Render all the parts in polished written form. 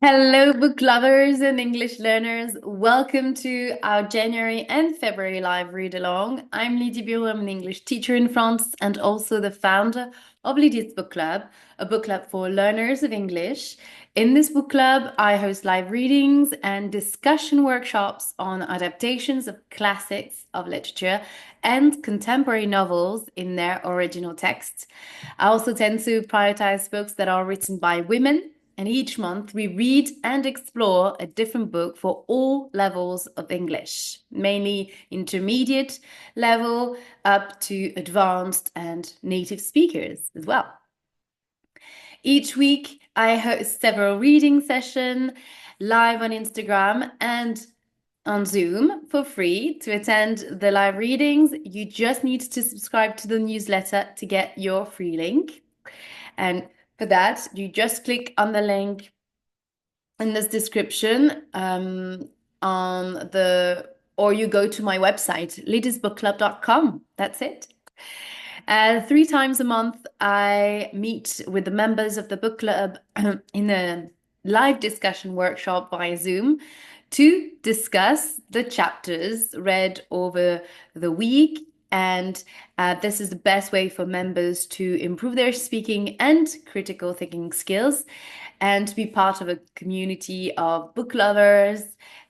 Hello, book lovers and English learners. Welcome to our January and February live read along. I'm Lydie Bureau. I'm an English teacher in France and also the founder of Lydie's Book Club, a book club for learners of English. In this book club, I host live readings and discussion workshops on adaptations of classics of literature and contemporary novels in their original texts. I also tend to prioritize books that are written by women, and each month we read and explore a different book for all levels of English, mainly intermediate level up to advanced and native speakers as well. Each week I host several reading sessions live on Instagram and on Zoom for free. To attend the live readings, you just need to subscribe to the newsletter to get your free link. And for that, you just click on the link in this description or you go to my website, leadersbookclub.com. That's it. 3 times a month, I meet with the members of the book club in a live discussion workshop via Zoom to discuss the chapters read over the week. And this is the best way for members to improve their speaking and critical thinking skills and to be part of a community of book lovers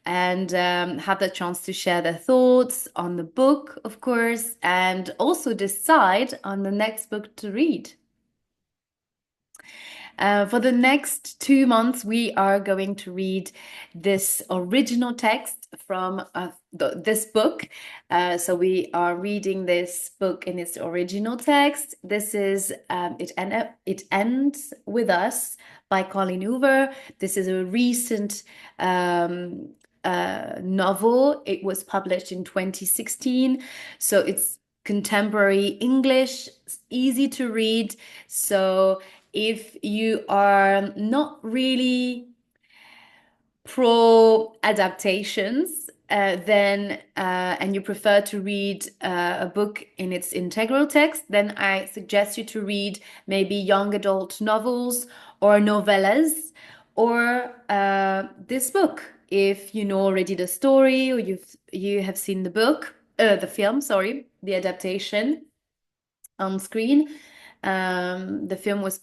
and have the chance to share their thoughts on the book, of course, and also decide on the next book to read. For the next 2 months, we are going to read this original text from this book. So we are reading this book in its original text. This is It Ends With Us by Colleen Hoover. This is a recent novel. It was published in 2016. So it's contemporary English, it's easy to read. So if you are not really pro adaptations, and you prefer to read a book in its integral text, then I suggest you to read maybe young adult novels or novellas or this book. If you know already the story or you have seen the film, sorry, the adaptation on screen. The film was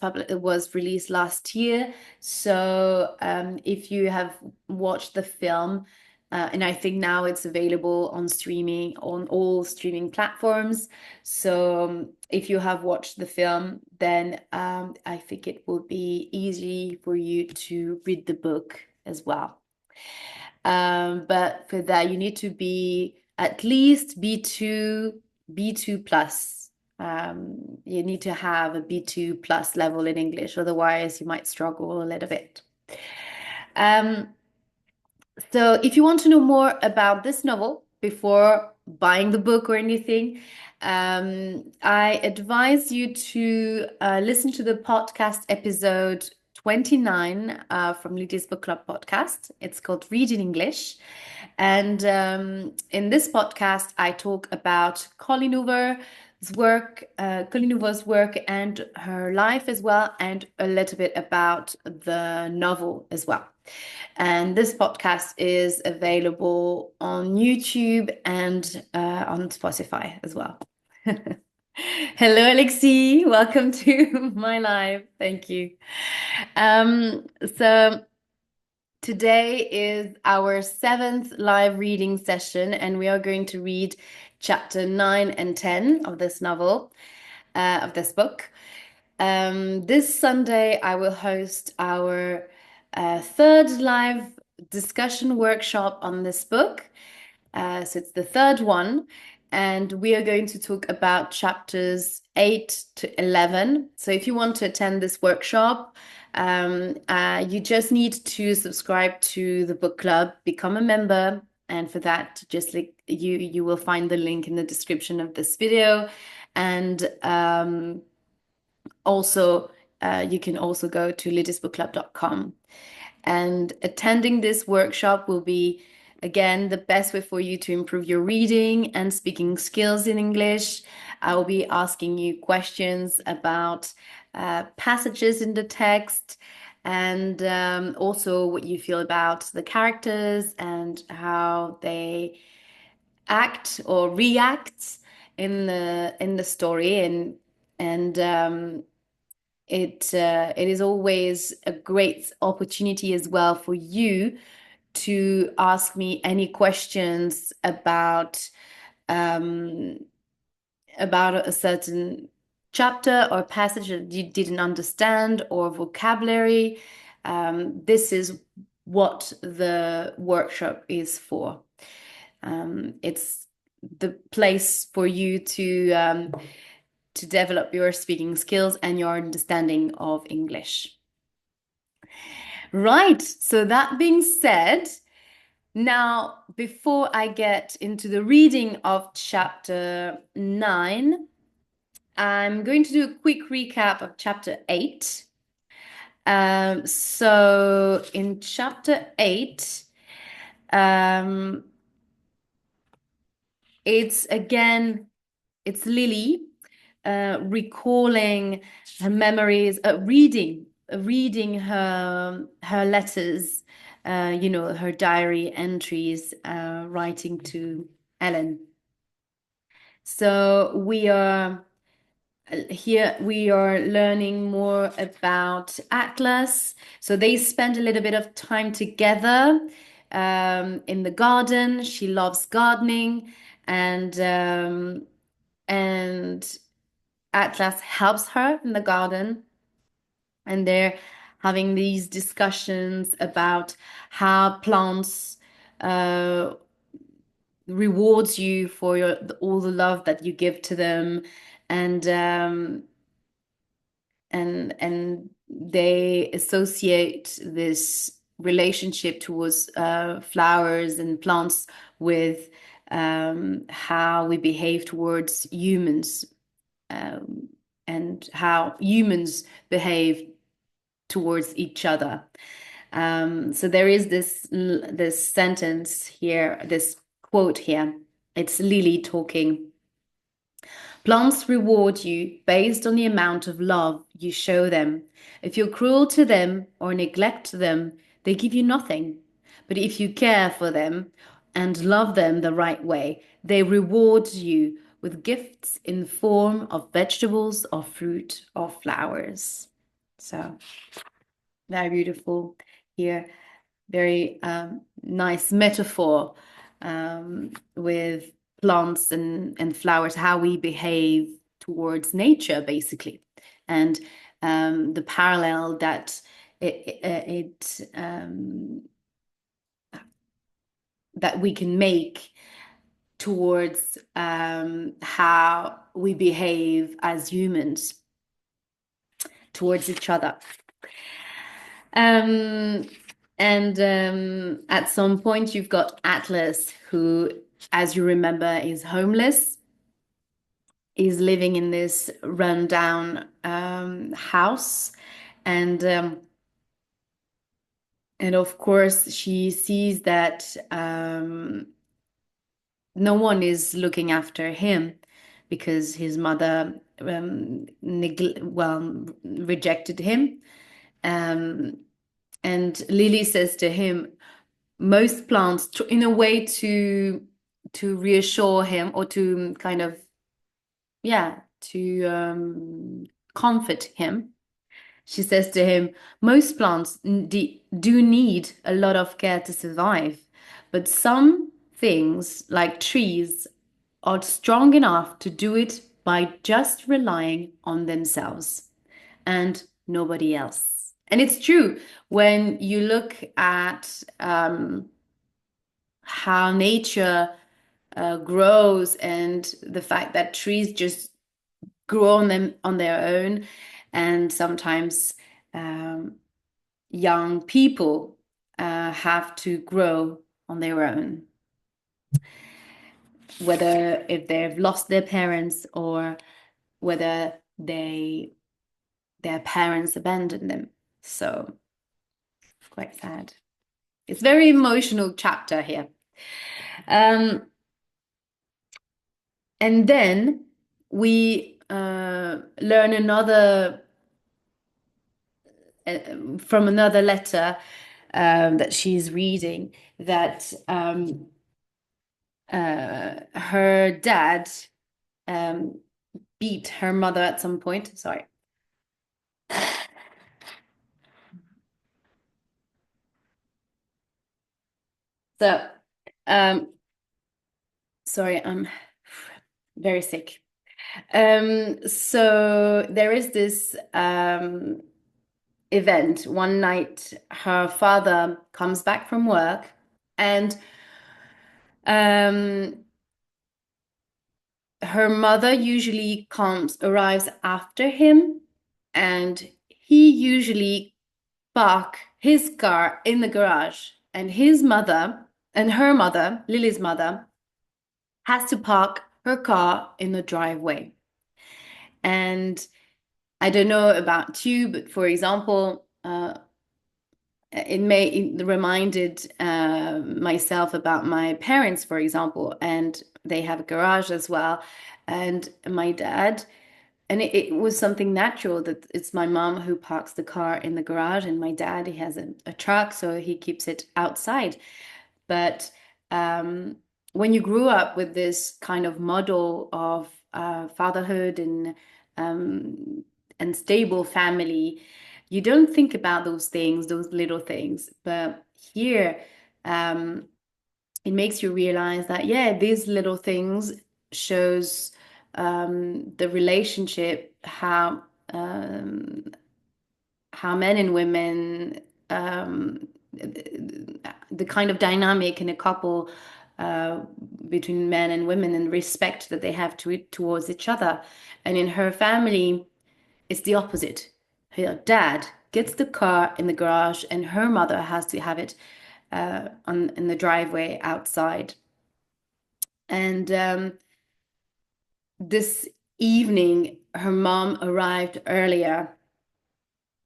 released last year. So if you have watched the film, and I think now it's available on streaming on all streaming platforms. So if you have watched the film, then I think it will be easy for you to read the book as well. But for that, you need to be at least B2 plus. You need to have a B2 plus level in English, otherwise you might struggle a little bit. So if you want to know more about this novel before buying the book or anything, I advise you to listen to the podcast episode 29 from Lydia's Book Club podcast. It's called Read in English. And in this podcast, I talk about Colleen Hoover's work and her life as well, and a little bit about the novel as well. And this podcast is available on YouTube and on Spotify as well. Hello, Alexi. Welcome to my live. Thank you. So today is our 7th live reading session, and we are going to read chapter 9 and 10 of this novel, of this book. This Sunday, I will host our 3rd live discussion workshop on this book. So it's the 3rd one, and we are going to talk about chapters 8 to 11. So if you want to attend this workshop, you just need to subscribe to the book club, become a member, and for that, just like you will find the link in the description of this video, and also you can also go to leadersbookclub.com. And attending this workshop will be, again, the best way for you to improve your reading and speaking skills in English. I will be asking you questions about passages in the text, and also what you feel about the characters and how they act or react in the story, and it is always a great opportunity as well for you to ask me any questions um, about a certain chapter or passage that you didn't understand or vocabulary. This is what the workshop is for. It's the place for you to develop your speaking skills and your understanding of English. Right. So that being said, now before I get into the reading of chapter 9, I'm going to do a quick recap of chapter 8. So in chapter 8, um, it's again, it's Lily recalling her memories, reading her letters, her diary entries, writing to Ellen. So we are learning more about Atlas. So they spend a little bit of time together in the garden. She loves gardening, and Atlas helps her in the garden, and they're having these discussions about how plants uh, rewards you for all the love that you give to them, and and they associate this relationship towards flowers and plants with how we behave towards humans, um, and how humans behave towards each other. So there is this sentence here, this quote here. It's Lily talking. Plants reward you based on the amount of love you show them. If you're cruel to them or neglect them, they give you nothing. But if you care for them and love them the right way, they reward you with gifts in the form of vegetables or fruit or flowers. So very beautiful here. Very nice metaphor with plants and flowers, how we behave towards nature, basically, and the parallel that that we can make towards how we behave as humans towards each other. Um, and at some point, you've got Atlas, who, as you remember, is homeless. Is living in this rundown house, and and of course, she sees that no one is looking after him because his mother rejected him. Um, and Lily says to him, most plants, in a way to reassure him or to kind of, yeah, to comfort him. She says to him, most plants do need a lot of care to survive, but some things, like trees, are strong enough to do it by just relying on themselves and nobody else. And it's true when you look at how nature grows and the fact that trees just grow on them on their own, and sometimes young people have to grow on their own, whether if they've lost their parents or whether their parents abandoned them. So it's quite sad. It's a very emotional chapter here. And then we learn another from another letter that she's reading that her dad um, beat her mother at some point. Sorry. So, um, sorry, I'm very sick. So there is this event. One night, her father comes back from work, and um, her mother usually arrives after him, and he usually park his car in the garage, and his mother and her mother, Lily's mother, has to park her car in the driveway. And I don't know about you, but for example, it reminded myself about my parents, for example, and they have a garage as well. And my dad, and it was something natural that it's my mom who parks the car in the garage, and my dad, he has a truck, so he keeps it outside. But um, when you grew up with this kind of model of fatherhood um, and stable family, you don't think about those things, those little things. But here, um, it makes you realize that, yeah, these little things shows the relationship, how men and women, the kind of dynamic in a couple uh, between men and women, and respect that they have towards each other. And in her family, it's the opposite. Her dad gets the car in the garage, and her mother has to have it in the driveway outside. And this evening, her mom arrived earlier,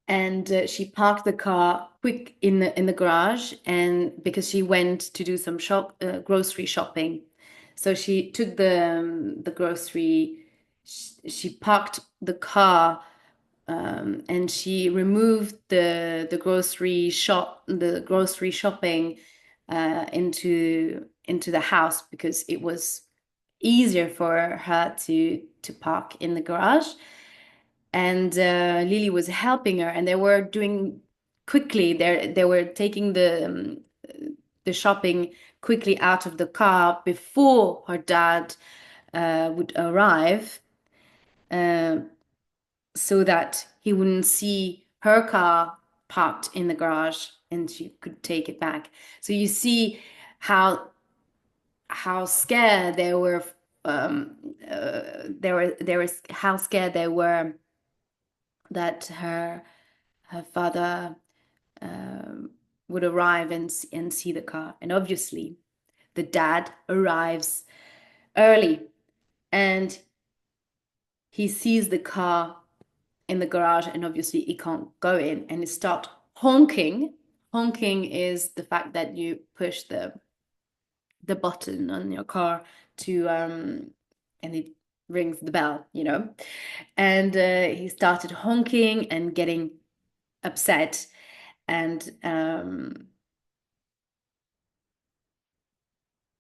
and she parked the car quick in the garage, and because she went to do some grocery shopping. So she took the grocery, she parked the car, and she removed the grocery shopping into the house, because it was easier for her to park in the garage. And Lily was helping her, and they were doing quickly. They were taking the shopping quickly out of the car before her dad would arrive, uh, so that he wouldn't see her car parked in the garage, and she could take it back. So you see how scared they were. There was how scared they were that her father um, would arrive and see the car. And obviously, the dad arrives early, and he sees the car in the garage, and obviously he can't go in, and he starts honking. Honking is the fact that you push the button on your car to and it rings the bell, you know. And he started honking and getting upset, and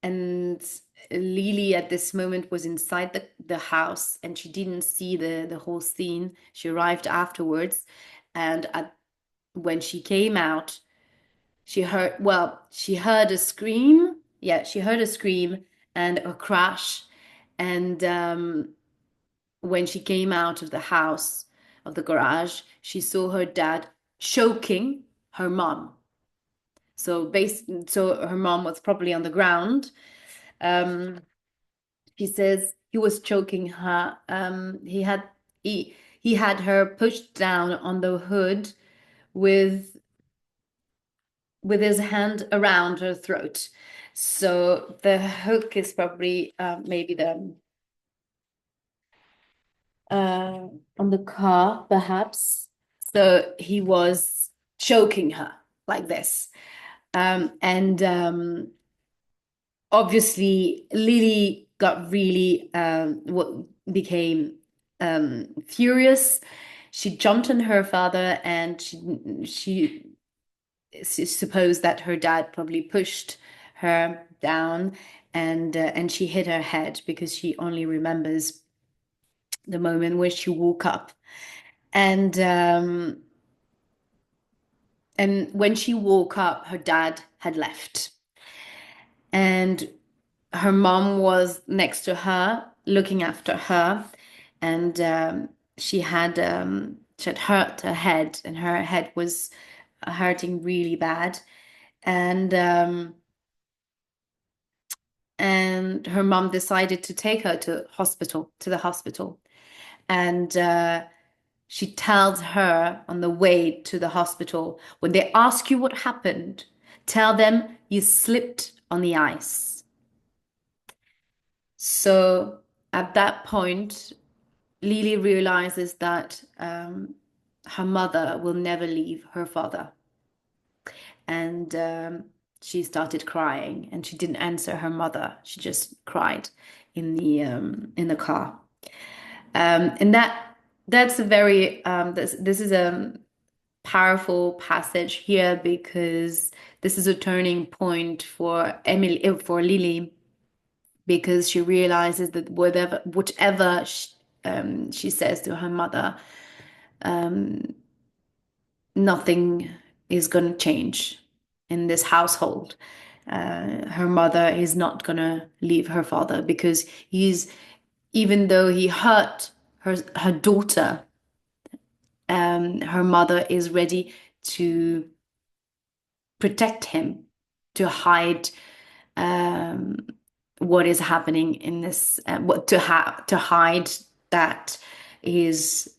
and Lily at this moment was inside the house, and she didn't see the whole scene. She arrived afterwards, and when she came out, she heard a scream. Yeah, she heard a scream and a crash. And when she came out of the house, of the garage, she saw her dad choking her mom. So her mom was probably on the ground. Um, he says he was choking her. He had her pushed down on the hood with his hand around her throat. So the hook is probably maybe the on the car, perhaps. So he was choking her like this. And obviously, Lily got really what became furious, She jumped on her father, and she supposed that her dad probably pushed her down, and she hit her head because she only remembers the moment where she woke up. And and when she woke up, her dad had left. And her mom was next to her, looking after her, and she had hurt her head, and her head was hurting really bad. And and her mom decided to take her to the hospital. And she tells her on the way to the hospital, when they ask you what happened, tell them you slipped on the ice. So at that point, Lily realizes that her mother will never leave her father. And she started crying, and she didn't answer her mother. She just cried in the car. And that's a very this is a powerful passage here, because this is a turning point for for Lily, because she realizes that whatever she says to her mother, nothing is going to change in this household. Her mother is not going to leave her father, because even though he hurt her daughter, her mother is ready to protect him, to hide um, what is happening in this, to hide that is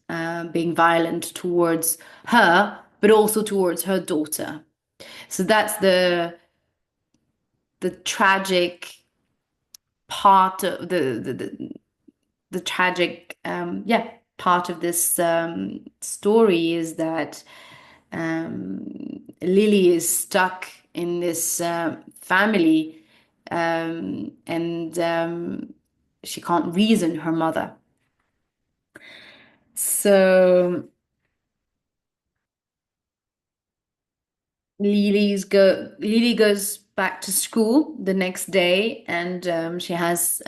being violent towards her, but also towards her daughter. So that's the tragic part of the tragic part of this story, is that Lily is stuck in this family, and she can't reason her mother. So Lily goes back to school the next day, and she has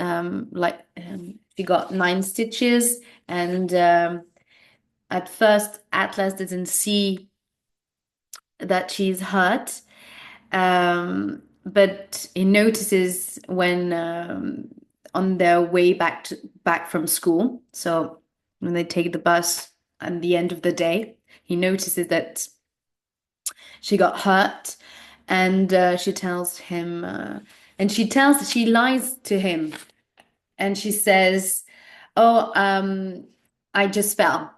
she got 9 stitches, and at first Atlas doesn't see that she's hurt, but he notices when on their way back from school. So when they take the bus at the end of the day, he notices that she got hurt, and she tells him, she lies to him, and she says, "Oh, I just fell."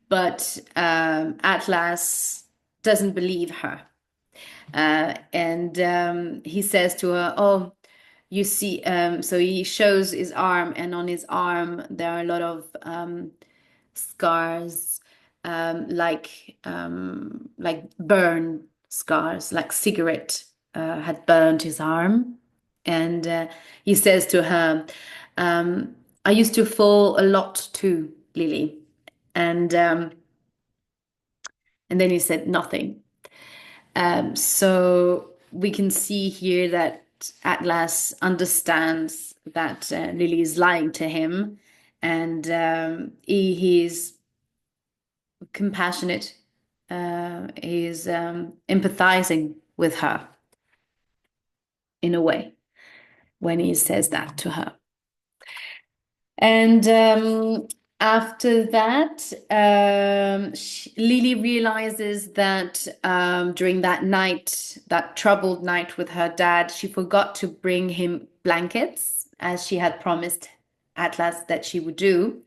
But Atlas doesn't believe her. And he says to her, "Oh, you see," so he shows his arm, and on his arm there are a lot of scars, like burn scars, like cigarette had burned his arm. And he says to her, "I used to fall a lot too, Lily." And and then he said nothing. So we can see here that Atlas understands that Lily is lying to him, and he is compassionate. He's empathizing with her in a way when he says that to her. And after that, Lily realizes that during that night, that troubled night with her dad, she forgot to bring him blankets, as she had promised Atlas that she would do.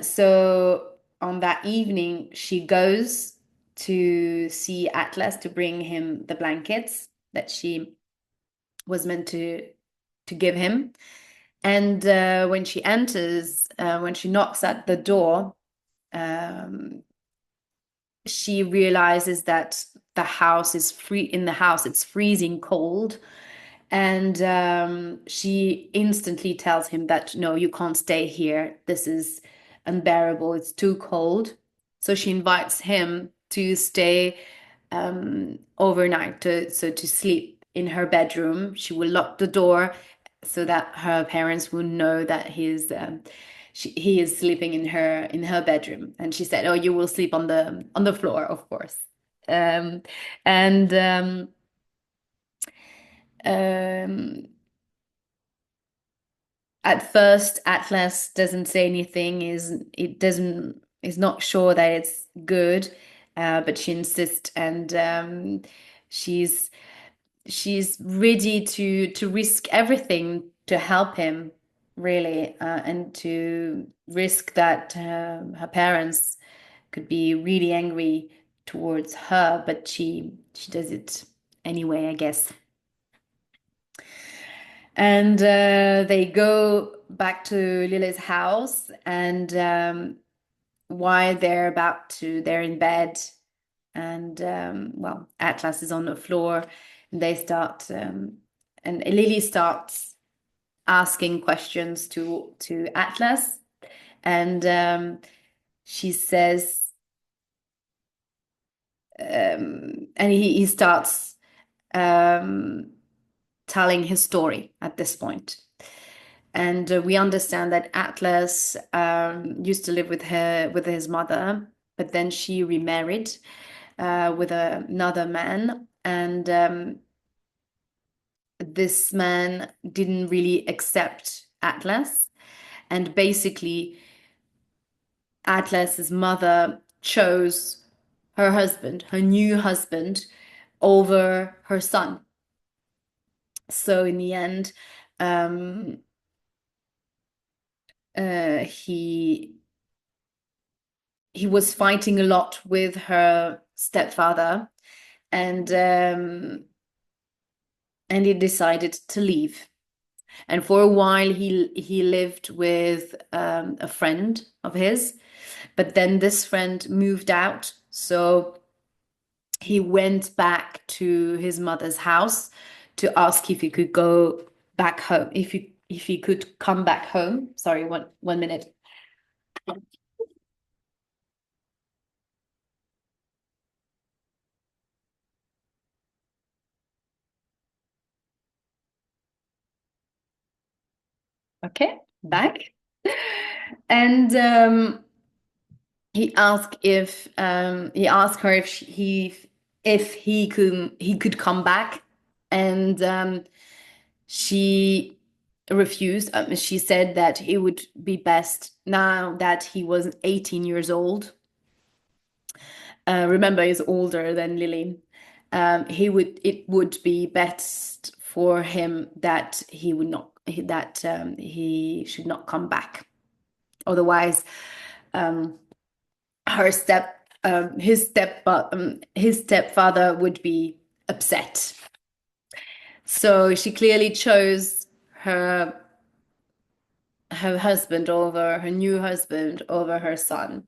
So on that evening, she goes to see Atlas to bring him the blankets that she was meant to give him. And when she enters, when she knocks at the door, she realizes that the house is free. In the house, it's freezing cold. And she instantly tells him that, no, you can't stay here. This is unbearable. It's too cold. So she invites him to stay overnight, to sleep in her bedroom. She will lock the door so that her parents will know that he is sleeping in her bedroom. And she said, "Oh, you will sleep on the floor, of course." Um, and um, at first, Atlas doesn't say anything. Is not sure that it's good, but she insists, and she's she's ready to risk everything to help him, really, and to risk that her parents could be really angry towards her, but she does it anyway, I guess. And they go back to Lily's house, and while they're in bed, and well, Atlas is on the floor, and and Lily starts asking questions to Atlas, and she says, and he starts um, telling his story at this point. And we understand that Atlas used to live with his mother, but then she remarried with another man, and this man didn't really accept Atlas, and basically Atlas's mother chose her new husband, over her son. So in the end, um, he was fighting a lot with her stepfather, and he decided to leave. And for a while, he lived with a friend of his, but then this friend moved out, so he went back to his mother's house to ask if he could go back home, if he could come back home. Sorry, one minute. Okay, back. And he asked her if he could come back, and she refused. She said that it would be best now that he was 18 years old. Remember, he's older than Lily. It would be best for him that he should not come back. Otherwise, um, his stepfather would be upset. So she clearly chose her new husband over her son.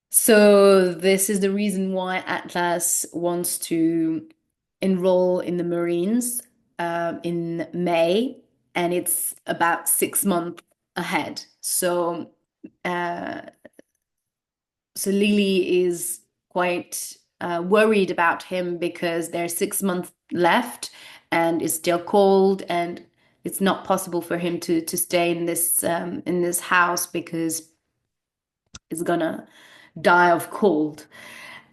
So this is the reason why Atlas wants to enroll in the Marines in May, and it's about 6 months ahead. Uh, so Lily is quite worried about him because there's 6 months left, and it's still cold, and it's not possible for him to stay in this house because he's gonna die of cold.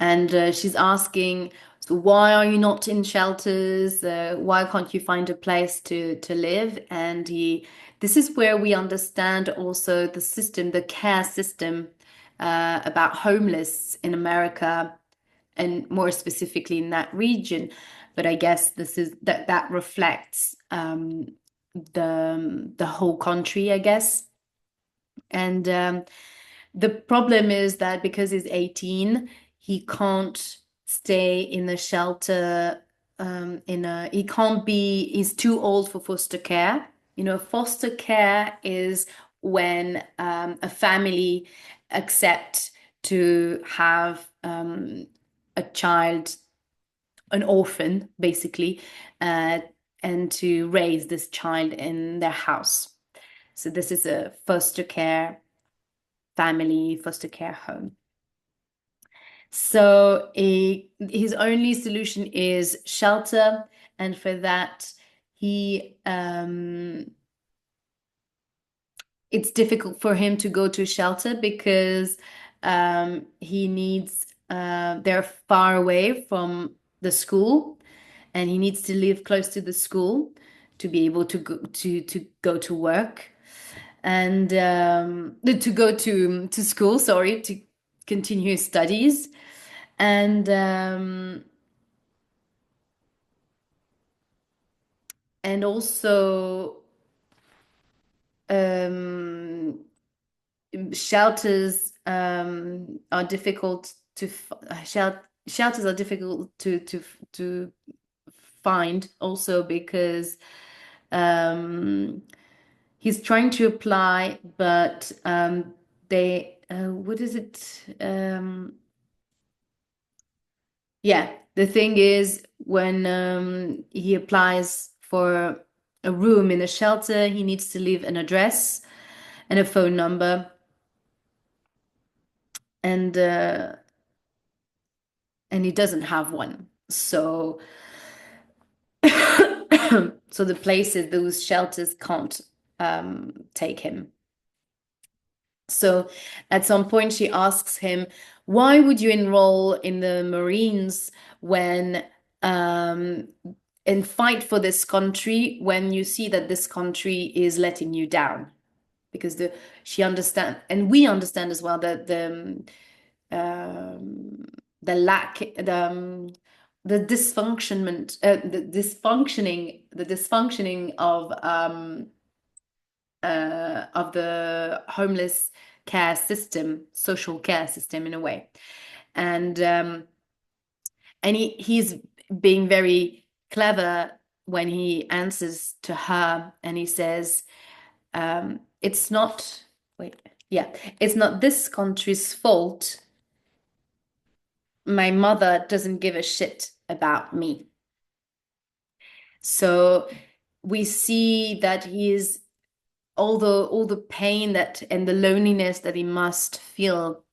And she's asking, so why are you not in shelters? Why can't you find a place to live? And this is where we understand also the system, the care system about homeless in America, and more specifically in that region. But I guess that reflects the whole country, I guess. And the problem is that because he's 18, he can't stay in a shelter. He can't be, he's too old for foster care. You know, foster care is when a family accept to have a child, an orphan, basically, uh, and to raise this child in their house. So this is a foster care. family foster care home. So his only solution is shelter, and for that he it's difficult for him to go to shelter because he needs they're far away from the school, and he needs to live close to the school to be able to go to work and to go to school, sorry, to continue his studies. And also um, shelters are difficult to shelters are difficult to find also because he's trying to apply, but they what is it? Yeah, the thing is when he applies for a room in a shelter, he needs to leave an address and a phone number, and uh, and he doesn't have one. So so the places, those shelters can't take him. So at some point she asks him, why would you enroll in the Marines when um, and fight for this country when you see that this country is letting you down? Because she understand, and we understand as well that the lack, the dysfunctioning of the homeless care system, social care system in a way. And he's being very clever when he answers to her, and he says, it's not, wait, yeah, it's not this country's fault. My mother doesn't give a shit about me. So we see that he is, although all the pain that and the loneliness that he must feel,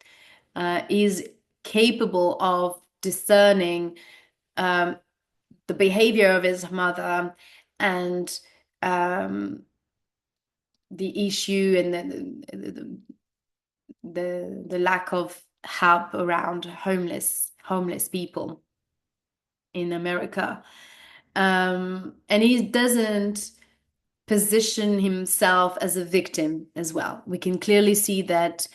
is capable of discerning the behavior of his mother and the issue and the lack of help around homeless people in America. And he doesn't position himself as a victim as well. We can clearly see that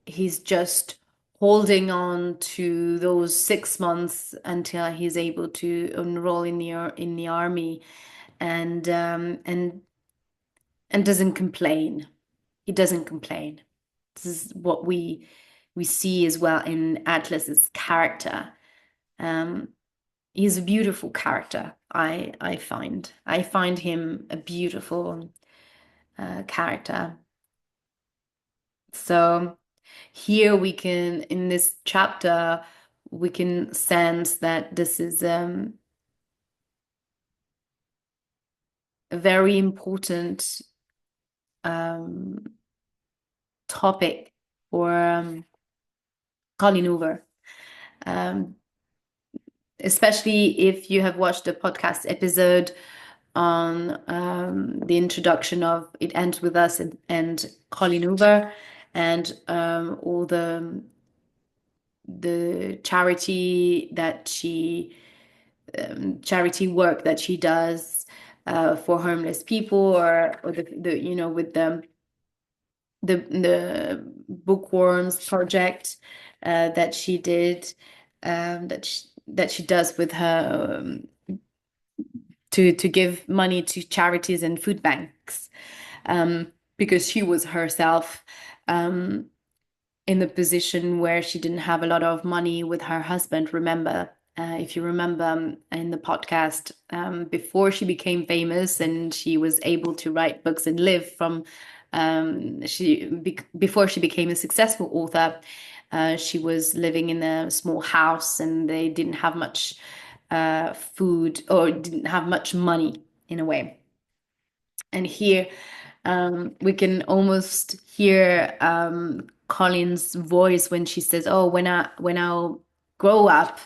he's just holding on to those 6 months until he's able to enroll in the army, and doesn't complain. He doesn't complain. This is what we see as well in Atlas's character. He's a beautiful character. I find him a beautiful character. So here we can, in this chapter, we can sense that this is a very important topic for Colleen Hoover. Especially if you have watched the podcast episode on the introduction of It Ends With Us and Colleen Hoover, and all the charity work that she does for homeless people, or the with the bookworms project that she did, that she does with her to give money to charities and food banks, because she was herself in the position where she didn't have a lot of money with her husband. Remember, if you remember in the podcast, before she became famous and she was able to write books and live from, before she became a successful author, she was living in a small house, and they didn't have much food, or didn't have much money in a way. And here We can almost hear Colin's voice when she says, "Oh, when I'll grow up,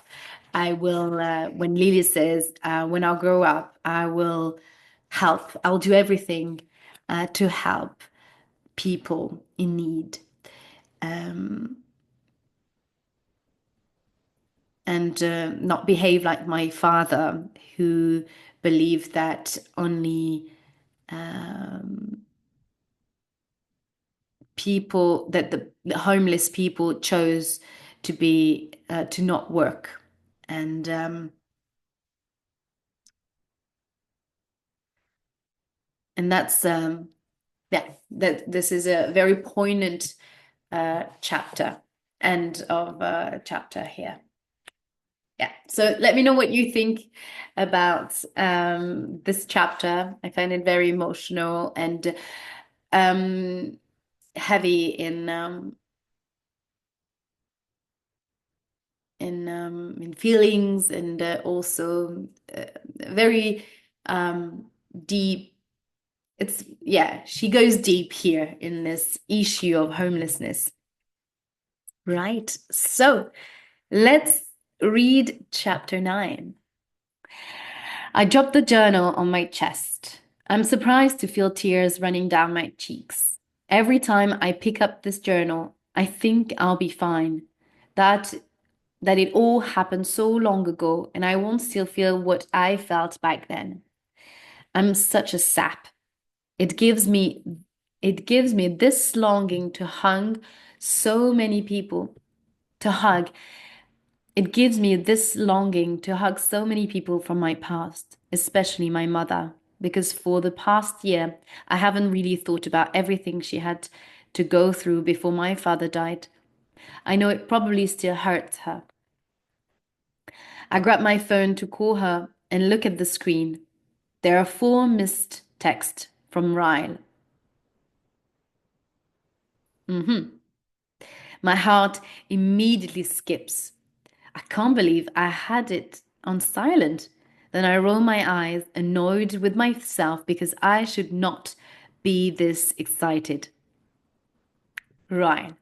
I will." When Lily says, "When I'll grow up, I will help. I'll do everything to help people in need." Um, and not behave like my father, who believed that only um, people that the homeless people chose to be to not work, and and that's yeah, that this is a very poignant chapter, end of chapter here. Yeah. So let me know what you think about this chapter. I find it very emotional and um, heavy in feelings and also very deep. It's yeah, she goes deep here in this issue of homelessness. Right. So let's read chapter 9. I dropped the journal on my chest. I'm surprised to feel tears running down my cheeks. Every time I pick up this journal, I think I'll be fine. That that it all happened so long ago and I won't still feel what I felt back then. I'm such a sap. It gives me it gives me this longing to hug so many people, to hug It gives me this longing to hug so many people from my past, especially my mother, because for the past year, I haven't really thought about everything she had to go through before my father died. I know it probably still hurts her. I grab my phone to call her and look at the screen. There are 4 missed texts from Ryle. Mhm. My heart immediately skips. I can't believe I had it on silent. Then I roll my eyes, annoyed with myself because I should not be this excited. Ryan,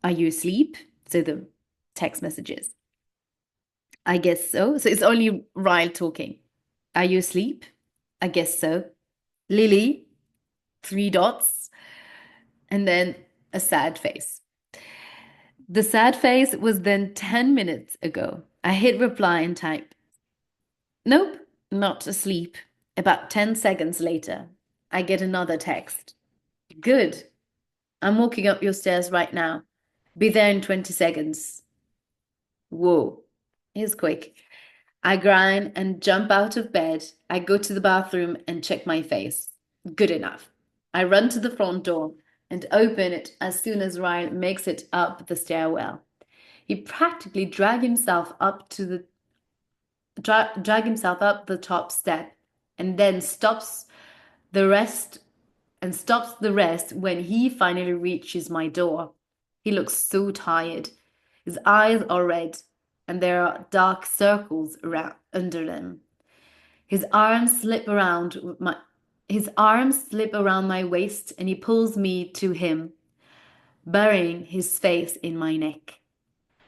are you asleep? So the text messages. I guess so. So it's only Ryan talking. Are you asleep? I guess so. Lily, 3 dots, and then a sad face. The sad face was then 10 minutes ago. I hit reply and type, nope, not asleep. About 10 seconds later, I get another text. Good. I'm walking up your stairs right now. Be there in 20 seconds. Whoa. Here's quick. I grind and jump out of bed. I go to the bathroom and check my face. Good enough. I run to the front door and open it as soon as Ryan makes it up the stairwell. He practically drag himself up the top step and then the rest stops the rest when he finally reaches my door. He looks so tired. His eyes are red and there are dark circles around under them. His arms slip around my his arms slip around my waist and he pulls me to him, burying his face in my neck.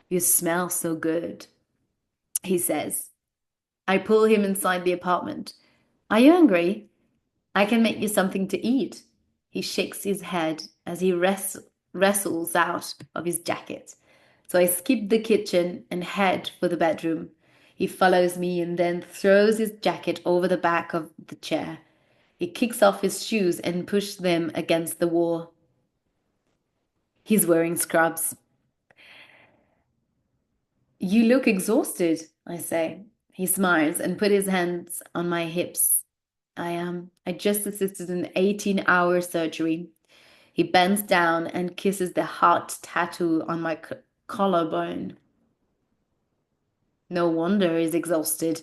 You smell so good, he says. I pull him inside the apartment. Are you hungry? I can make you something to eat. He shakes his head as he wrestles out of his jacket. So I skip the kitchen and head for the bedroom. He follows me and then throws his jacket over the back of the chair. He kicks off his shoes and pushes them against the wall. He's wearing scrubs. You look exhausted, I say. He smiles and puts his hands on my hips. I just assisted an 18-hour surgery. He bends down and kisses the heart tattoo on my collarbone. No wonder he's exhausted.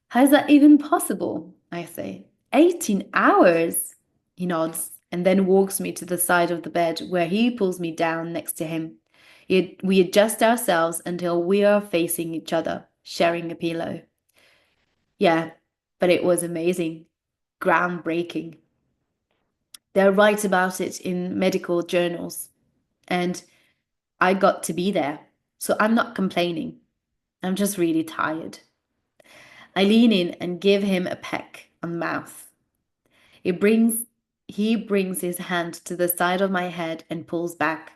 How is that even possible? I say. 18 hours? He nods and then walks me to the side of the bed where he pulls me down next to him. We adjust ourselves until we are facing each other, sharing a pillow. Yeah, but it was amazing. Groundbreaking. They'll write about it in medical journals. And I got to be there. So I'm not complaining. I'm just really tired. I lean in and give him a peck on the mouth. He brings he brings his hand to the side of my head and pulls back.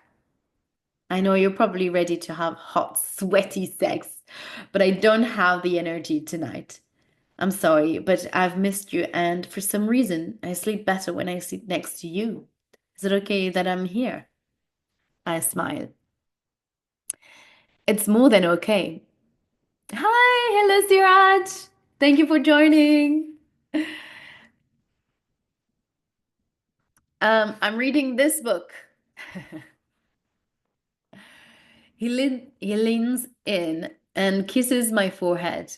I know you're probably ready to have hot, sweaty sex, but I don't have the energy tonight. I'm sorry, but I've missed you, and for some reason, I sleep better when I sit next to you. Is it okay that I'm here? I smile. It's more than okay. Hi, hello, Siraj. Thank you for joining. I'm reading this book. He leans in and kisses my forehead.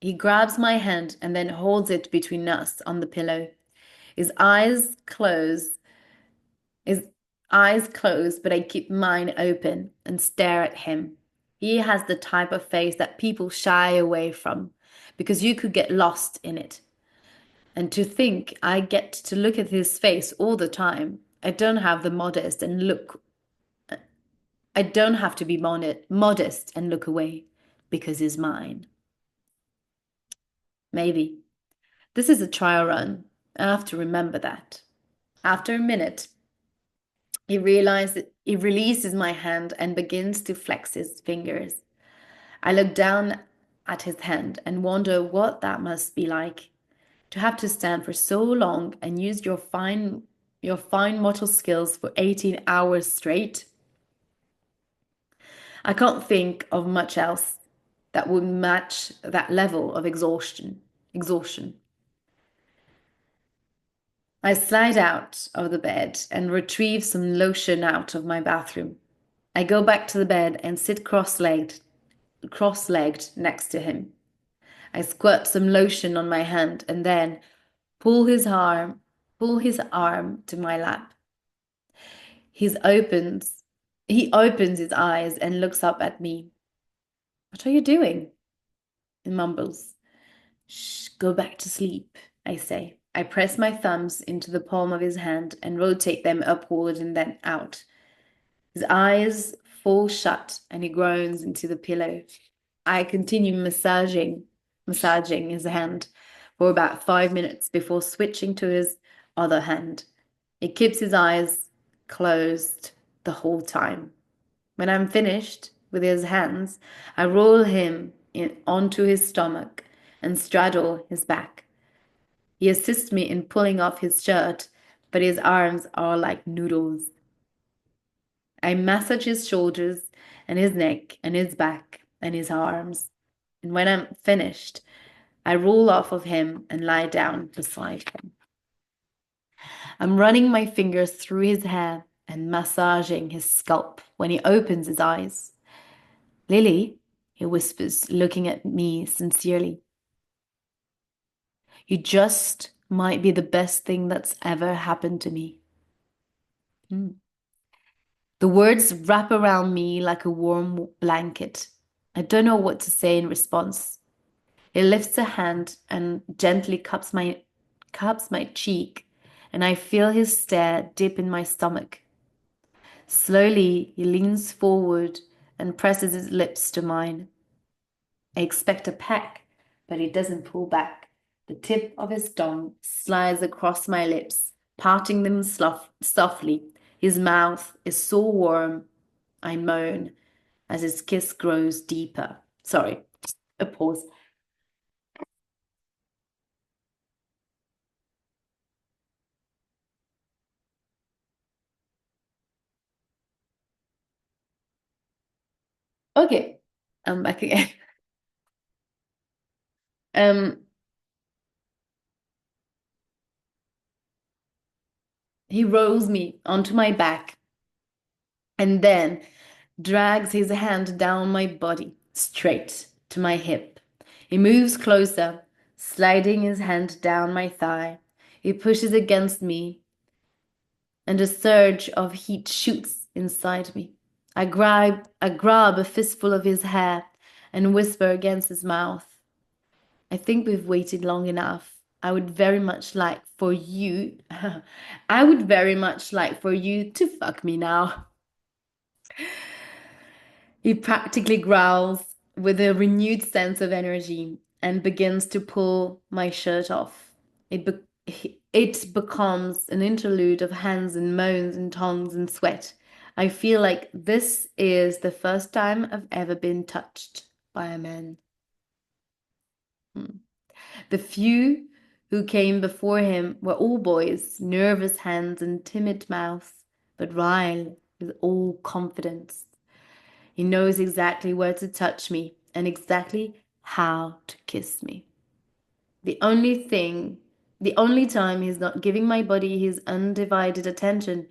He grabs my hand and then holds it between us on the pillow. His eyes close. His eyes close, but I keep mine open and stare at him. He has the type of face that people shy away from because you could get lost in it. And to think I get to look at his face all the time, I don't have the modest and look I don't have to be modest and look away because he's mine. Maybe. This is a trial run. I have to remember that. After a minute, he releases my hand and begins to flex his fingers. I look down at his hand and wonder what that must be like to have to stand for so long and use your fine motor skills for 18 hours straight. I can't think of much else that would match that level of exhaustion. I slide out of the bed and retrieve some lotion out of my bathroom. I go back to the bed and sit cross-legged next to him. I squirt some lotion on my hand and then pull his arm, pull his arm to my lap. He's opens, he opens his eyes and looks up at me. What are you doing? He mumbles. Shh, go back to sleep, I say. I press my thumbs into the palm of his hand and rotate them upward and then out. His eyes fall shut and he groans into the pillow. I continue massaging his hand for about 5 minutes before switching to his other hand. He keeps his eyes closed the whole time. When I'm finished with his hands, I roll him onto his stomach and straddle his back. He assists me in pulling off his shirt, but his arms are like noodles. I massage his shoulders and his neck and his back and his arms. And when I'm finished, I roll off of him and lie down beside him. I'm running my fingers through his hair and massaging his scalp when he opens his eyes. Lily, he whispers, looking at me sincerely. You just might be the best thing that's ever happened to me. The words wrap around me like a warm blanket. I don't know what to say in response. He lifts a hand and gently cups my cheek, and I feel his stare dip in my stomach. Slowly, he leans forward and presses his lips to mine. I expect a peck, but he doesn't pull back. The tip of his tongue slides across my lips, parting them softly. His mouth is so warm, I moan as his kiss grows deeper. Sorry, a pause. Okay, I'm back again. Um, he rolls me onto my back and then drags his hand down my body, straight to my hip. He moves closer, sliding his hand down my thigh. He pushes against me, and a surge of heat shoots inside me. I grab a fistful of his hair and whisper against his mouth. I think we've waited long enough. I would very much like for you, I would very much like for you to fuck me now. He practically growls with a renewed sense of energy and begins to pull my shirt off. It becomes an interlude of hands and moans and tongues and sweat. I feel like this is the first time I've ever been touched by a man. Hmm. The few who came before him were all boys, nervous hands and timid mouths, but Ryle is all confidence. He knows exactly where to touch me and exactly how to kiss me. The only thing, the only time he's not giving my body his undivided attention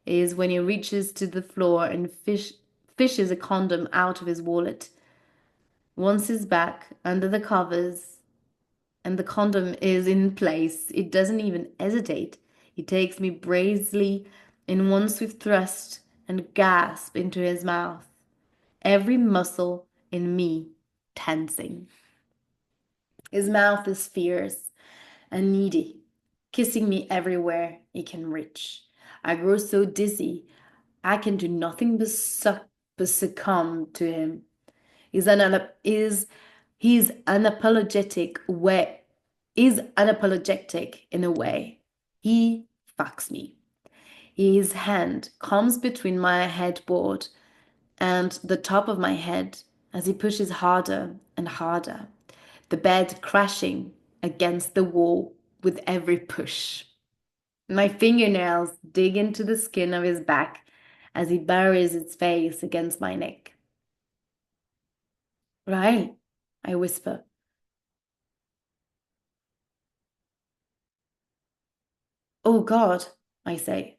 is when he reaches to the floor and fishes a condom out of his wallet. Once he's back under the covers and the condom is in place, it doesn't even hesitate. He takes me brazely in one swift thrust and gasp into his mouth, every muscle in me tensing. His mouth is fierce and needy, kissing me everywhere he can reach. I grow so dizzy, I can do nothing but succumb to him. He's unapologetic way is unapologetic in a way. He fucks me. His hand comes between my headboard and the top of my head as he pushes harder and harder, the bed crashing against the wall with every push. My fingernails dig into the skin of his back as he buries its face against my neck. Ryle, I whisper. Oh God, I say.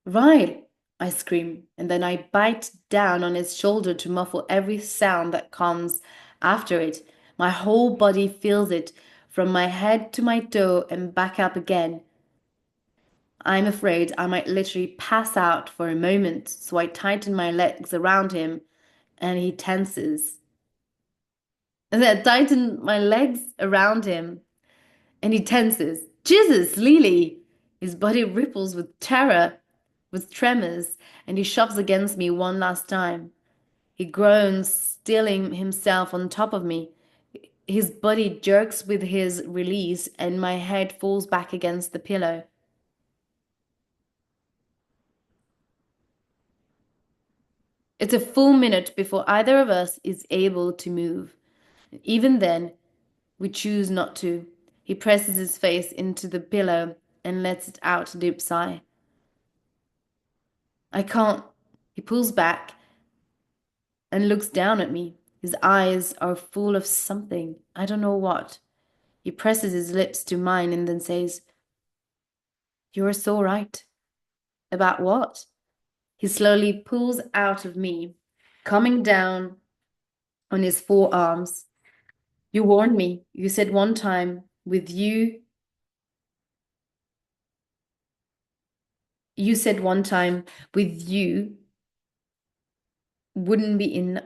Ryle, I scream, and then I bite down on his shoulder to muffle every sound that comes after it. My whole body feels it, from my head to my toe and back up again. I'm afraid I might literally pass out for a moment, so I tighten my legs around him, and he tenses. And I tighten my legs around him, and he tenses. Jesus, Lily! His body ripples with terror, with tremors, and he shoves against me one last time. He groans, stealing himself on top of me. His body jerks with his release, and my head falls back against the pillow. It's a full minute before either of us is able to move. Even then, we choose not to. He presses his face into the pillow and lets it out a deep sigh. I can't. He pulls back and looks down at me. His eyes are full of something. I don't know what. He presses his lips to mine and then says, "You're so right." About what? He slowly pulls out of me, coming down on his forearms. You warned me. You said one time with you. You said one time with you wouldn't be in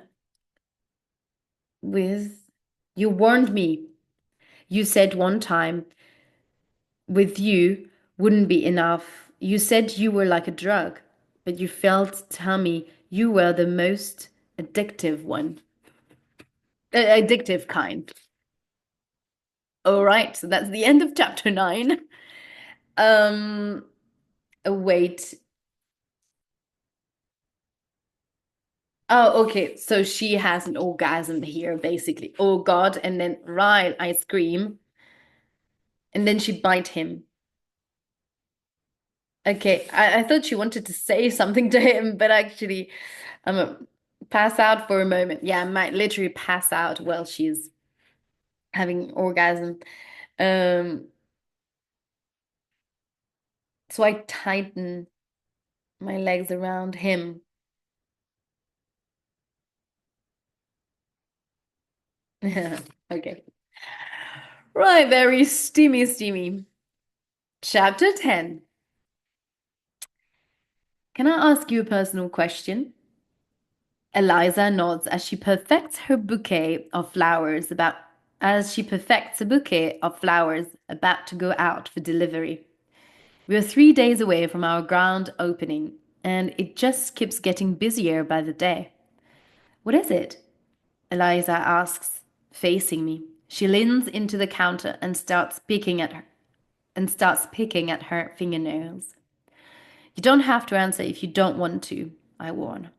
with. You warned me. You said one time with you wouldn't be enough. You said you were like a drug, but you failed to tell me you were the most addictive one. Addictive kind. All right, so that's the end of chapter 9. Um, wait. Oh, okay. So she has an orgasm here, basically. Oh God. And then Ryle, I scream. And then she bite him. Okay, I thought she wanted to say something to him, but actually, I'm a pass out for a moment. Yeah, I might literally pass out while she's having orgasm. Um, so I tighten my legs around him. Okay. Right, very steamy, steamy. Chapter 10. Can I ask you a personal question? Eliza nods as she perfects her bouquet of flowers about as she perfects a bouquet of flowers about to go out for delivery. We're 3 days away from our grand opening, and it just keeps getting busier by the day. What is it? Eliza asks, facing me. She leans into the counter and starts picking at her fingernails. You don't have to answer if you don't want to, I warn.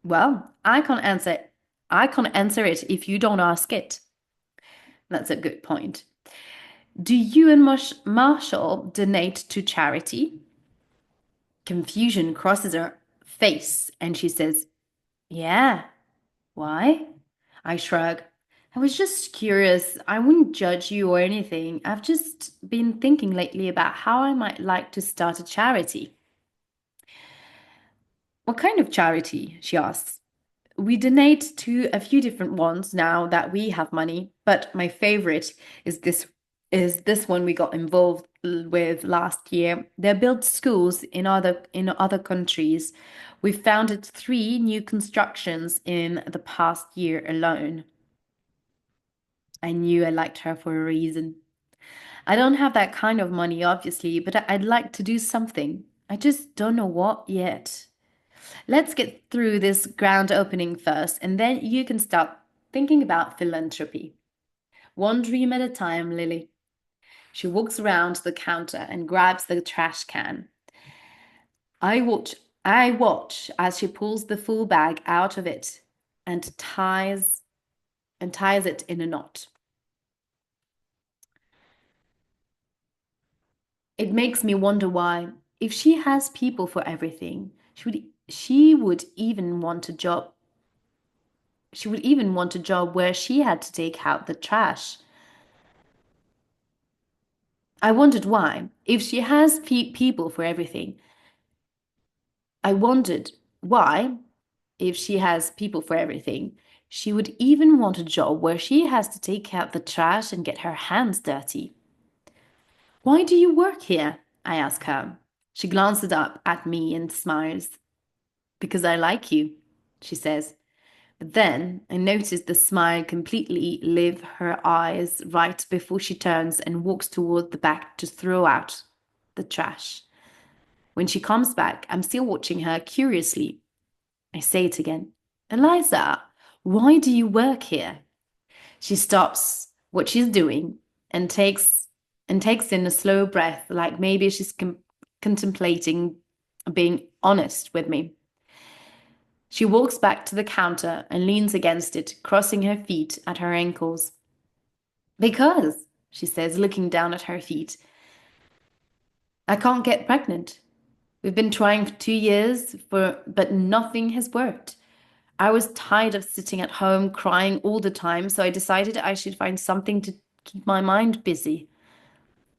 Well, I can't answer it if you don't ask it. That's a good point. Do you and Marshall donate to charity? Confusion crosses her face and she says, yeah. Why? I shrug. I was just curious. I wouldn't judge you or anything. I've just been thinking lately about how I might like to start a charity. What kind of charity? She asks. We donate to a few different ones now that we have money, but my favorite is this one we got involved with last year. They built schools in other countries. We founded 3 new constructions in the past year alone. I knew I liked her for a reason. I don't have that kind of money, obviously, but I'd like to do something. I just don't know what yet. Let's get through this grand opening first, and then you can start thinking about philanthropy. One dream at a time, Lily. She walks around the counter and grabs the trash can. I watch I watch as she pulls the full bag out of it and ties it in a knot. It makes me wonder why, if she has people for everything, she would even want a job. She would even want a job where she had to take out the trash. I wondered why, if she has people for everything. I wondered why, if she has people for everything, she would even want a job where she has to take out the trash and get her hands dirty. Why do you work here? I ask her. She glances up at me and smiles. Because I like you, she says. But then I notice the smile completely leave her eyes right before she turns and walks toward the back to throw out the trash. When she comes back, I'm still watching her curiously. I say it again. Eliza, why do you work here? She stops what she's doing and takes in a slow breath, like maybe she's contemplating being honest with me. She walks back to the counter and leans against it, crossing her feet at her ankles. Because, she says, looking down at her feet, I can't get pregnant. We've been trying for 2 years, but nothing has worked. I was tired of sitting at home crying all the time, so I decided I should find something to keep my mind busy.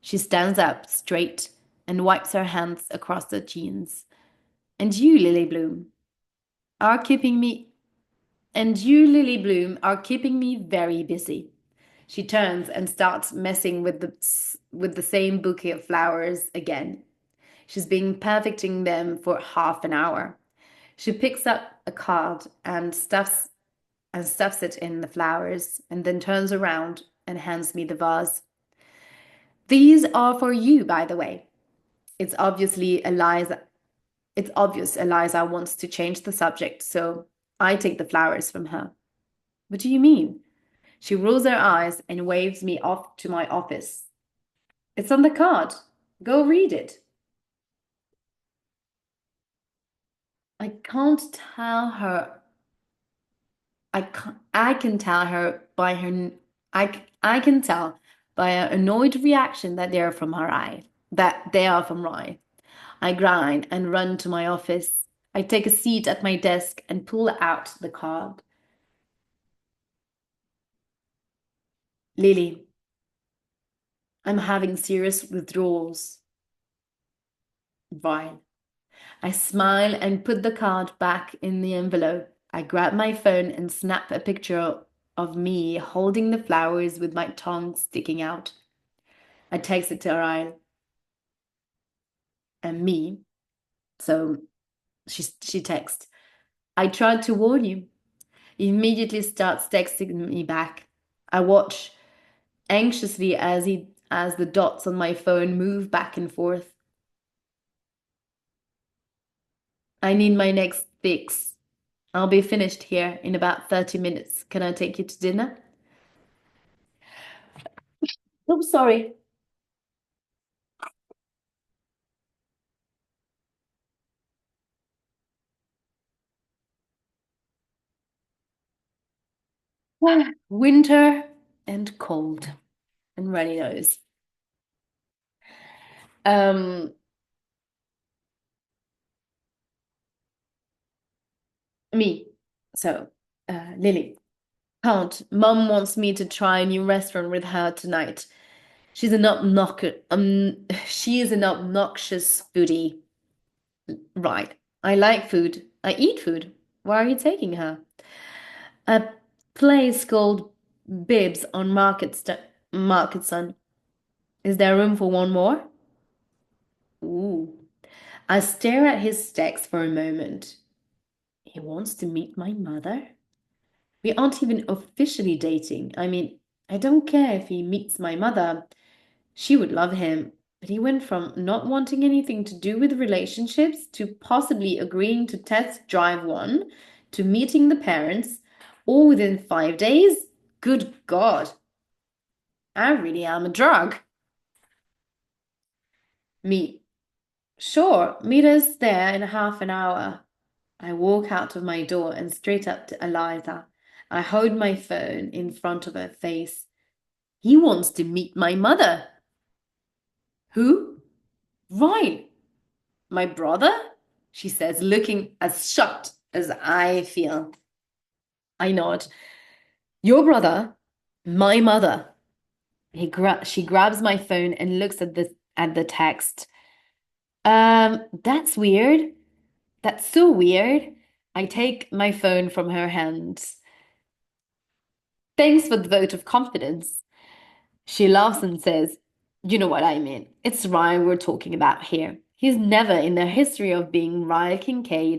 She stands up straight and wipes her hands across her jeans. And you, Lily Bloom, are keeping me And you, Lily Bloom, are keeping me very busy. She turns and starts messing with the same bouquet of flowers again. She's been perfecting them for half an hour. She picks up a card and stuffs it in the flowers, and then turns around and hands me the vase. These are for you, by the way. It's obviously Eliza. It's obvious Eliza wants to change the subject, so I take the flowers from her. What do you mean? She rolls her eyes and waves me off to my office. It's on the card. Go read it. I can't tell her. I can tell her by her. I can tell by her annoyed reaction that they are from her eye. That they are from Rye. I grind and run to my office. I take a seat at my desk and pull out the card. Lily, I'm having serious withdrawals. Vile. I smile and put the card back in the envelope. I grab my phone and snap a picture of me holding the flowers with my tongue sticking out. I text it to Ryle and me. So she texts, I tried to warn you. He immediately starts texting me back. I watch anxiously as the dots on my phone move back and forth. I need my next fix. I'll be finished here in about 30 minutes. Can I take you to dinner? Oh, sorry. Winter and cold and runny nose. Um, me. So, Lily. Can't. Mum wants me to try a new restaurant with her tonight. She's an she is an obnoxious foodie. Right. I like food. I eat food. Why are you taking her? A place called Bibs on Market Sun. Is there room for one more? Ooh. I stare at his text for a moment. He wants to meet my mother? We aren't even officially dating. I mean, I don't care if he meets my mother. She would love him. But he went from not wanting anything to do with relationships to possibly agreeing to test drive one to meeting the parents all within 5 days. Good God. I really am a drug. Me. Sure, meet us there in half an hour. I walk out of my door and straight up to Eliza. I hold my phone in front of her face. He wants to meet my mother. Who? Right. My brother? She says, looking as shocked as I feel. I nod. Your brother? My mother. She grabs my phone and looks at the text. That's weird. That's so weird. I take my phone from her hands. Thanks for the vote of confidence. She laughs and says, you know what I mean. It's Ryan we're talking about here. He's never in the history of being Ryle Kincaid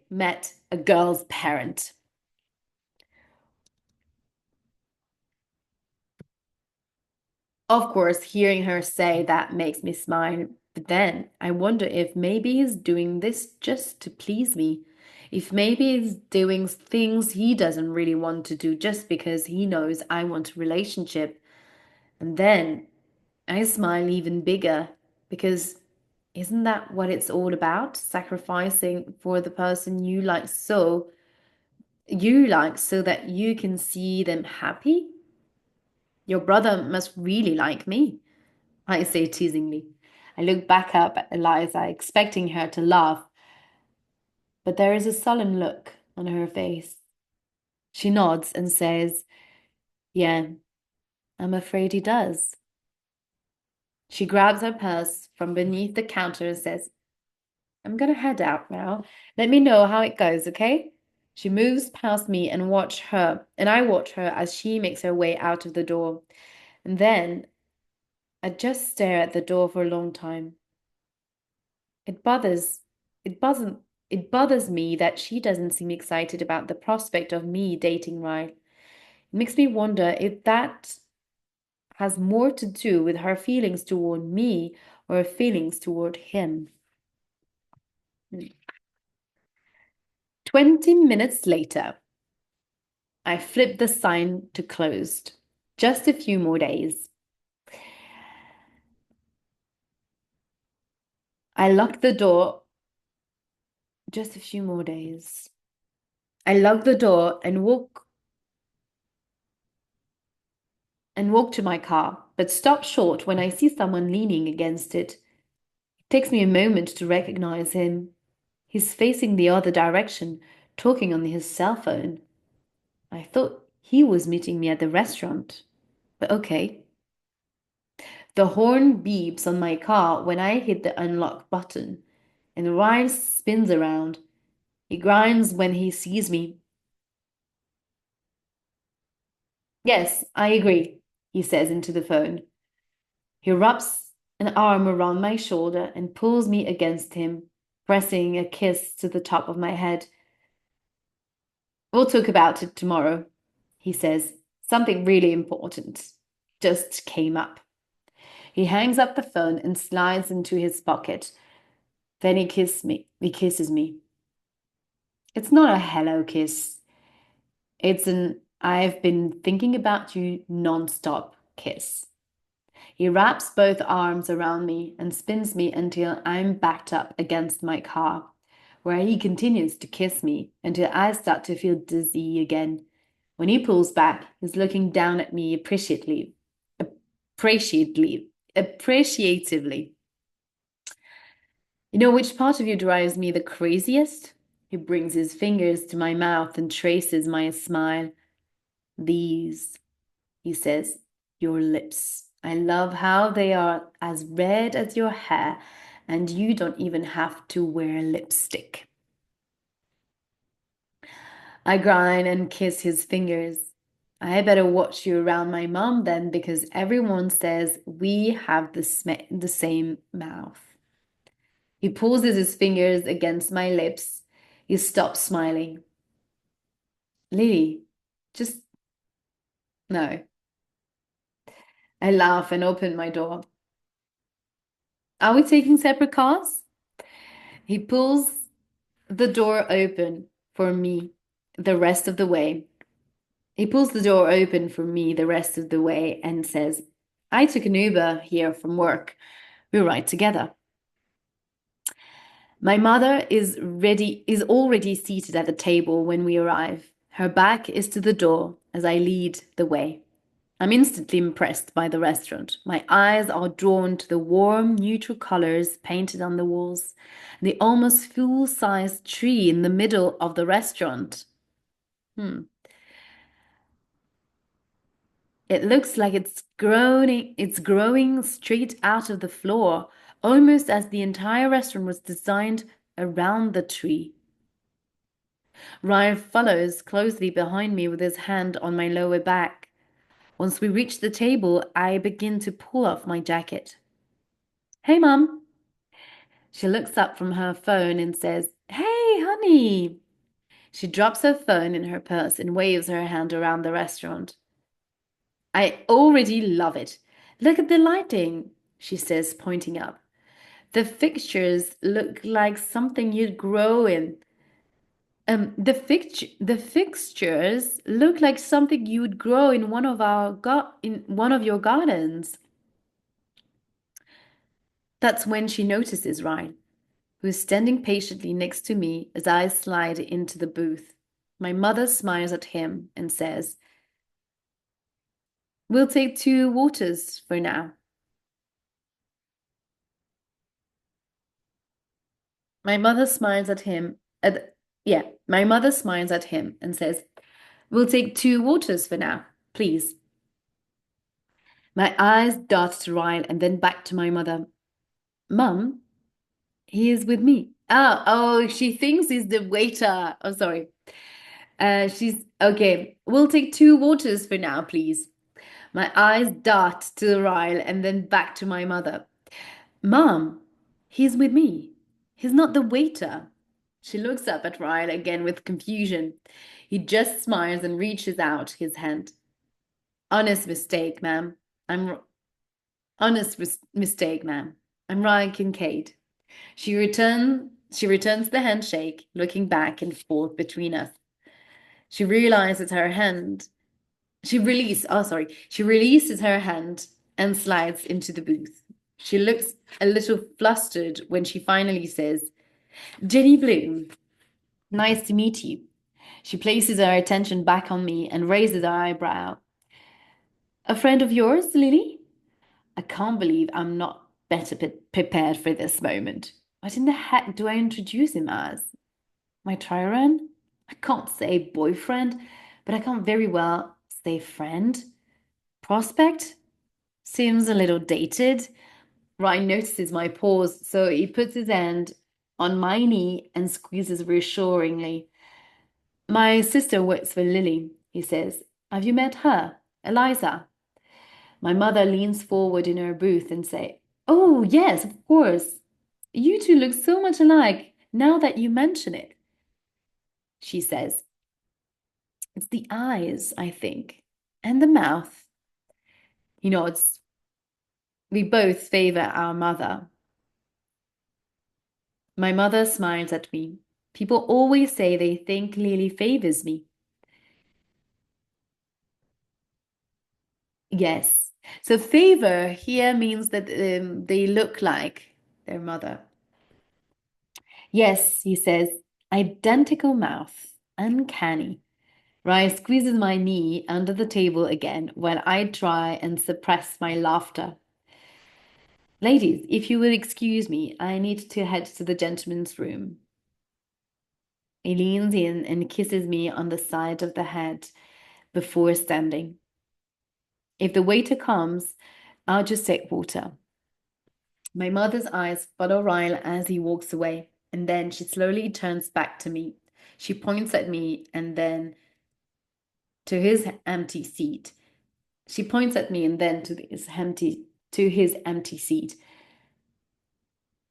met a girl's parent. Of course, hearing her say that makes me smile, but then I wonder if maybe he's doing this just to please me. If maybe he's doing things he doesn't really want to do just because he knows I want a relationship. And then I smile even bigger because isn't that what it's all about? Sacrificing for the person you like so that you can see them happy? Your brother must really like me, I say teasingly. I look back up at Eliza, expecting her to laugh, but there is a sullen look on her face. She nods and says, yeah, I'm afraid he does. She grabs her purse from beneath the counter and says, I'm gonna head out now. Let me know how it goes, okay? She moves past me and I watch her as she makes her way out of the door. And then I just stare at the door for a long time. It bothers, it bothers me that she doesn't seem excited about the prospect of me dating Ryle. It makes me wonder if that has more to do with her feelings toward me or her feelings toward him. 20 minutes later, I flip the sign to closed. Just a few more days. I lock the door. Just a few more days. I lock the door and walk to my car, but stop short when I see someone leaning against it. It takes me a moment to recognize him. He's facing the other direction, talking on his cell phone. I thought he was meeting me at the restaurant. But okay. The horn beeps on my car when I hit the unlock button, and Ryan spins around. He grinds when he sees me. Yes, I agree, he says into the phone. He wraps an arm around my shoulder and pulls me against him, pressing a kiss to the top of my head. We'll talk about it tomorrow, he says. Something really important just came up. He hangs up the phone and slides into his pocket. Then he kisses me. He kisses me. It's not a hello kiss. It's an I've been thinking about you non-stop kiss. He wraps both arms around me and spins me until I'm backed up against my car, where he continues to kiss me until I start to feel dizzy again. When he pulls back, he's looking down at me appreciatively. You know which part of you drives me the craziest? He brings his fingers to my mouth and traces my smile. These, he says, your lips. I love how they are as red as your hair, and you don't even have to wear lipstick. I grind and kiss his fingers. I better watch you around my mom then, because everyone says we have the same mouth. He pulls his fingers against my lips. He stops smiling. Lily, just no. I laugh and open my door. Are we taking separate cars? He pulls the door open for me the rest of the way. He pulls the door open for me the rest of the way and says, I took an Uber here from work. We'll ride together. My mother is already seated at the table when we arrive. Her back is to the door as I lead the way. I'm instantly impressed by the restaurant. My eyes are drawn to the warm, neutral colors painted on the walls, the almost full-sized tree in the middle of the restaurant. It looks like it's growing straight out of the floor, almost as the entire restaurant was designed around the tree. Ryle follows closely behind me with his hand on my lower back. Once we reach the table, I begin to pull off my jacket. Hey, Mum. She looks up from her phone and says, Hey, honey. She drops her phone in her purse and waves her hand around the restaurant. I already love it. Look at the lighting, she says, pointing up. The fixtures look like something you'd grow in. The fixtures look like something you would grow in one of your gardens. That's when she notices Ryan, who is standing patiently next to me as I slide into the booth. My mother smiles at him and says, We'll take 2 waters for now. My mother smiles at him. My mother smiles at him and says, We'll take 2 waters for now, please. My eyes dart to Ryle and then back to my mother. Mum, he is with me. Oh, she thinks he's the waiter. Oh, sorry. She's okay. We'll take 2 waters for now, please. My eyes dart to Ryle and then back to my mother. Mom, he's with me. He's not the waiter. She looks up at Ryle again with confusion. He just smiles and reaches out his hand. Honest mistake, ma'am. I'm mistake, ma'am. I'm Ryle Kincaid. She returns the handshake, looking back and forth between us. She realizes her hand. She releases her hand and slides into the booth. She looks a little flustered when she finally says, Jenny Bloom, nice to meet you. She places her attention back on me and raises her eyebrow. A friend of yours, Lily? I can't believe I'm not better prepared for this moment. What in the heck do I introduce him as? My Tyran? I can't say boyfriend, but I can't very well say friend. Prospect? Seems a little dated. Ryan notices my pause, so he puts his hand on my knee and squeezes reassuringly. My sister works for Lily, he says. Have you met her, Eliza? My mother leans forward in her booth and say, Oh, yes, of course. You two look so much alike now that you mention it, she says. It's the eyes, I think, and the mouth. It's we both favor our mother. My mother smiles at me. People always say they think Lily favors me. Yes. So favor here means that they look like their mother. Yes, he says, identical mouth, uncanny. Rye squeezes my knee under the table again while I try and suppress my laughter. Ladies, if you will excuse me, I need to head to the gentleman's room. He leans in and kisses me on the side of the head before standing. If the waiter comes, I'll just take water. My mother's eyes follow Ryle as he walks away, and then she slowly turns back to me. She points at me and then to his empty seat. She points at me and then to his empty seat.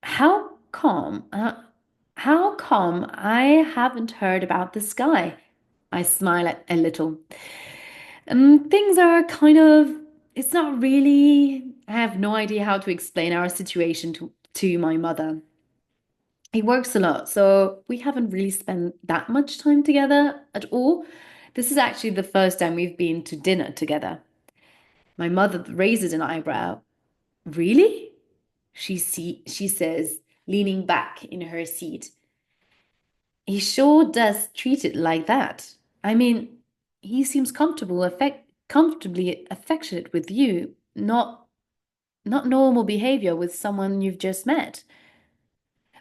How come? How come I haven't heard about this guy? I smile a little. Things are kind of, it's not really, I have no idea how to explain our situation to my mother. He works a lot, so we haven't really spent that much time together at all. This is actually the first time we've been to dinner together. My mother raises an eyebrow. Really? She says, leaning back in her seat. He sure does treat it like that. I mean, he seems comfortably affectionate with you, not normal behavior with someone you've just met.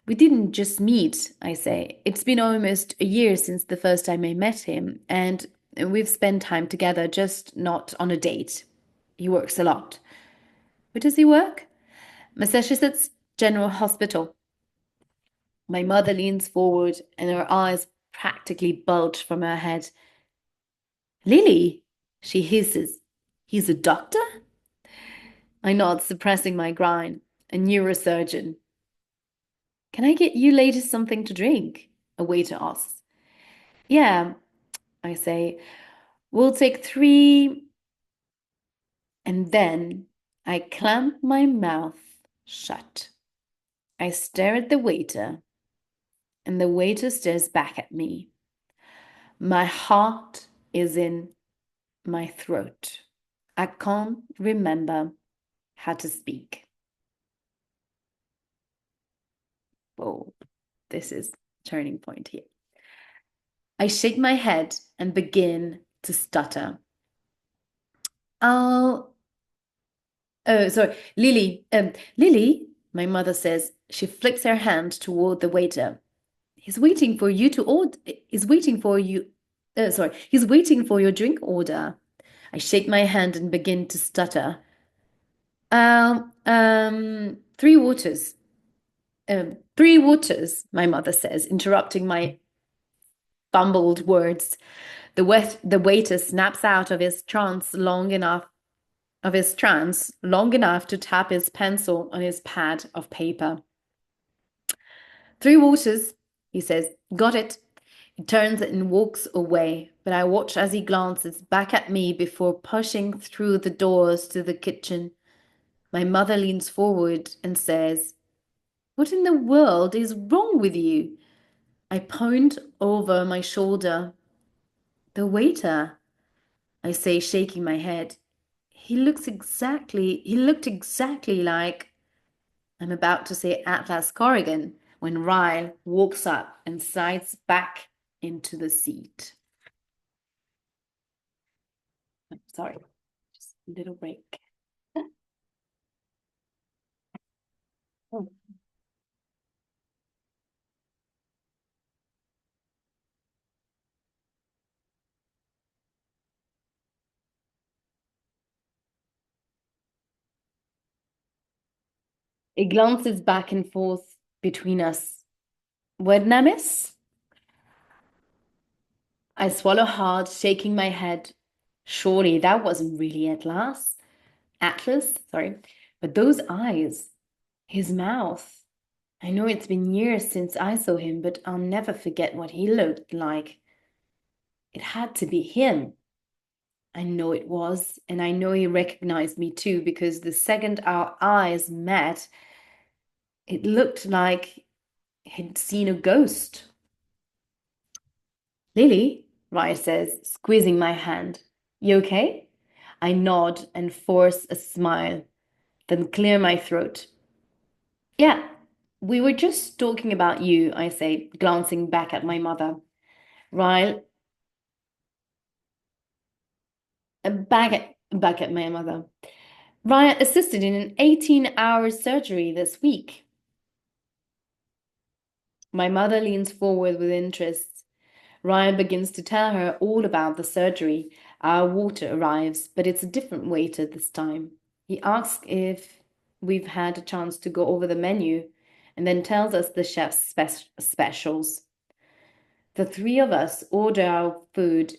We didn't just meet, I say. It's been almost a year since the first time I met him, and we've spent time together, just not on a date. He works a lot. Where does he work? Massachusetts General Hospital. My mother leans forward and her eyes practically bulge from her head. Lily, she hisses. He's a doctor? I nod, suppressing my grind. A neurosurgeon. Can I get you ladies something to drink? A waiter asks. Yeah, I say. We'll take 3. And then I clamp my mouth shut. I stare at the waiter, and the waiter stares back at me. My heart is in my throat. I can't remember how to speak. Oh, this is turning point here. I shake my head and begin to stutter. Oh, sorry, Lily. Lily, my mother says. She flicks her hand toward the waiter. He's waiting for you to order. He's waiting for you. Sorry, he's waiting for your drink order. I shake my hand and begin to stutter. 3 waters. 3 waters, my mother says, interrupting my bumbled words. The waiter snaps out of his trance long enough to tap his pencil on his pad of paper. 3 waters, he says. Got it. He turns and walks away, but I watch as he glances back at me before pushing through the doors to the kitchen. My mother leans forward and says, What in the world is wrong with you? I point over my shoulder. The waiter, I say, shaking my head. He looked exactly like, I'm about to say Atlas Corrigan, when Ryle walks up and slides back into the seat. Sorry, just a little break. Oh. It glances back and forth between us. Vietnamese? I swallow hard, shaking my head. Surely that wasn't really Atlas, sorry. But those eyes, his mouth. I know it's been years since I saw him, but I'll never forget what he looked like. It had to be him. I know it was, and I know he recognized me too, because the second our eyes met, it looked like he'd seen a ghost. Lily, Ryle says, squeezing my hand. You okay? I nod and force a smile, then clear my throat. Yeah, we were just talking about you, I say, glancing back at my mother. Ryle, back at my mother. Ryle assisted in an 18-hour surgery this week. My mother leans forward with interest. Ryan begins to tell her all about the surgery. Our waiter arrives, but it's a different waiter this time. He asks if we've had a chance to go over the menu and then tells us the chef's specials. The three of us order our food,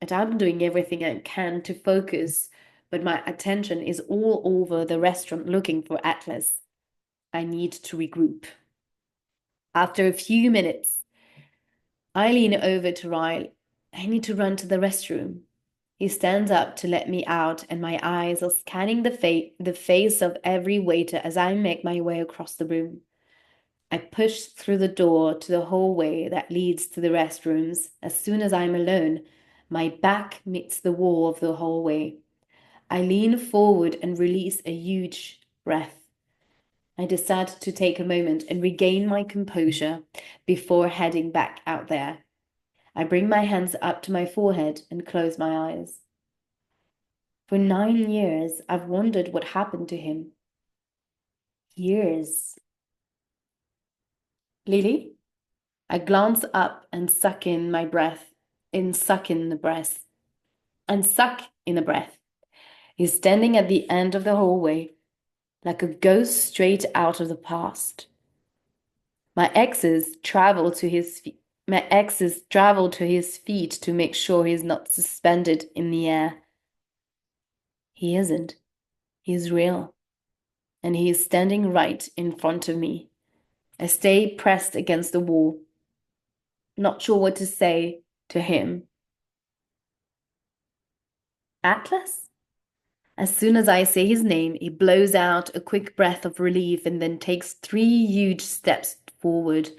and I'm doing everything I can to focus, but my attention is all over the restaurant looking for Atlas. I need to regroup. After a few minutes, I lean over to Ryle. I need to run to the restroom. He stands up to let me out, and my eyes are scanning the face of every waiter as I make my way across the room. I push through the door to the hallway that leads to the restrooms. As soon as I'm alone, my back meets the wall of the hallway. I lean forward and release a huge breath. I decide to take a moment and regain my composure before heading back out there. I bring my hands up to my forehead and close my eyes. For 9 years, I've wondered what happened to him. Years. Lily? I glance up and suck in my breath, suck in the breath, and suck in the breath. He's standing at the end of the hallway, like a ghost straight out of the past. My exes travel to his feet. My exes travel to his feet to make sure he's not suspended in the air. He isn't. He's real. And he is standing right in front of me. I stay pressed against the wall, not sure what to say to him. Atlas? As soon as I say his name, he blows out a quick breath of relief and then takes 3 huge steps forward.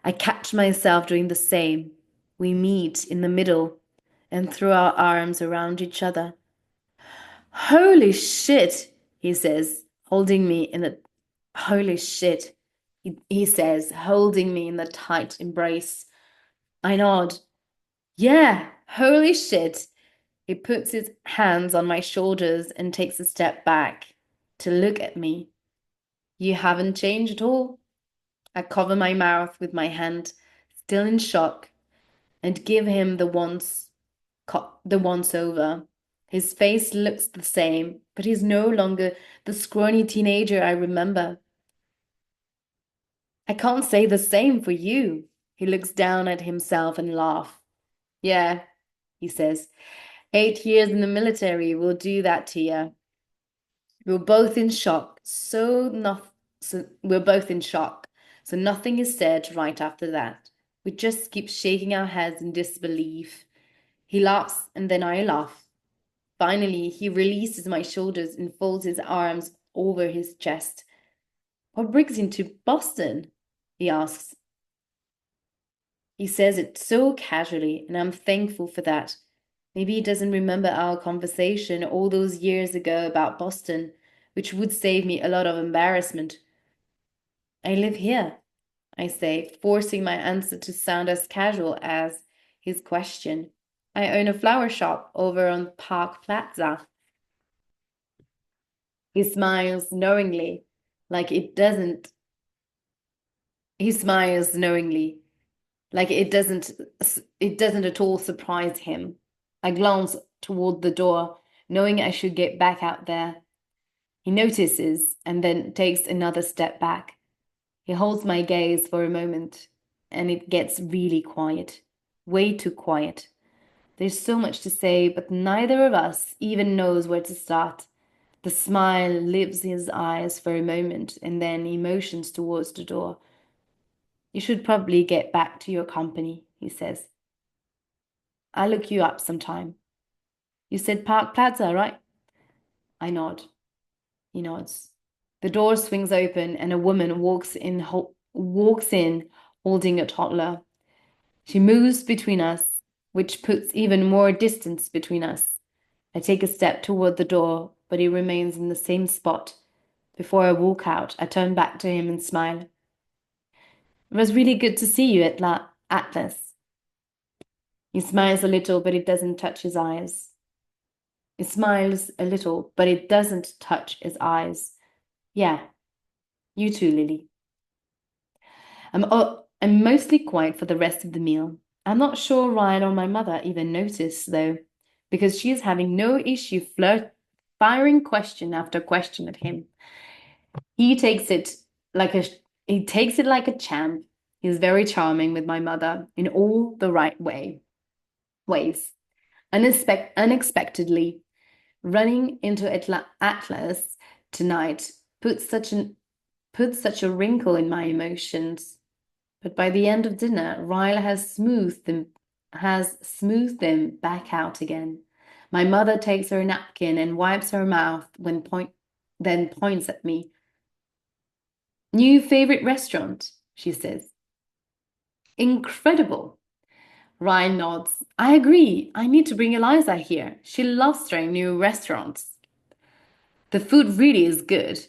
I catch myself doing the same. We meet in the middle and throw our arms around each other. Holy shit, he says, holding me in a holy shit, he says, holding me in the tight embrace. I nod. Yeah, holy shit. He puts his hands on my shoulders and takes a step back to look at me. You haven't changed at all. I cover my mouth with my hand, still in shock, and give him the once over. His face looks the same, but he's no longer the scrawny teenager I remember. I can't say the same for you. He looks down at himself and laughs. Yeah, he says, 8 years in the military will do that to you. We're both in shock, we're both in shock. So nothing is said right after that. We just keep shaking our heads in disbelief. He laughs and then I laugh. Finally, he releases my shoulders and folds his arms over his chest. What brings you to Boston? He asks. He says it so casually, and I'm thankful for that. Maybe he doesn't remember our conversation all those years ago about Boston, which would save me a lot of embarrassment. I live here, I say, forcing my answer to sound as casual as his question. I own a flower shop over on Park Plaza. He smiles knowingly, like it doesn't. He smiles knowingly, like it doesn't at all surprise him. I glance toward the door, knowing I should get back out there. He notices and then takes another step back. He holds my gaze for a moment, and it gets really quiet. Way too quiet. There's so much to say, but neither of us even knows where to start. The smile leaves his eyes for a moment, and then he motions towards the door. You should probably get back to your company, he says. I'll look you up sometime. You said Park Plaza, right? I nod. He nods. The door swings open and a woman walks in holding a toddler. She moves between us, which puts even more distance between us. I take a step toward the door, but he remains in the same spot. Before I walk out, I turn back to him and smile. It was really good to see you at Atlas. He smiles a little, but it doesn't touch his eyes. He smiles a little, but it doesn't touch his eyes. Yeah, you too, Lily. I'm mostly quiet for the rest of the meal. I'm not sure Ryan or my mother even notice, though, because she is having no issue firing question after question at him. He takes it like a he takes it like a champ. He's very charming with my mother in all the right ways. Unexpectedly, running into Atlas tonight puts such a wrinkle in my emotions. But by the end of dinner, Ryle has smoothed them back out again. My mother takes her napkin and wipes her mouth then points at me. New favorite restaurant, she says. Incredible. Ryan nods. I agree. I need to bring Eliza here. She loves trying new restaurants. The food really is good.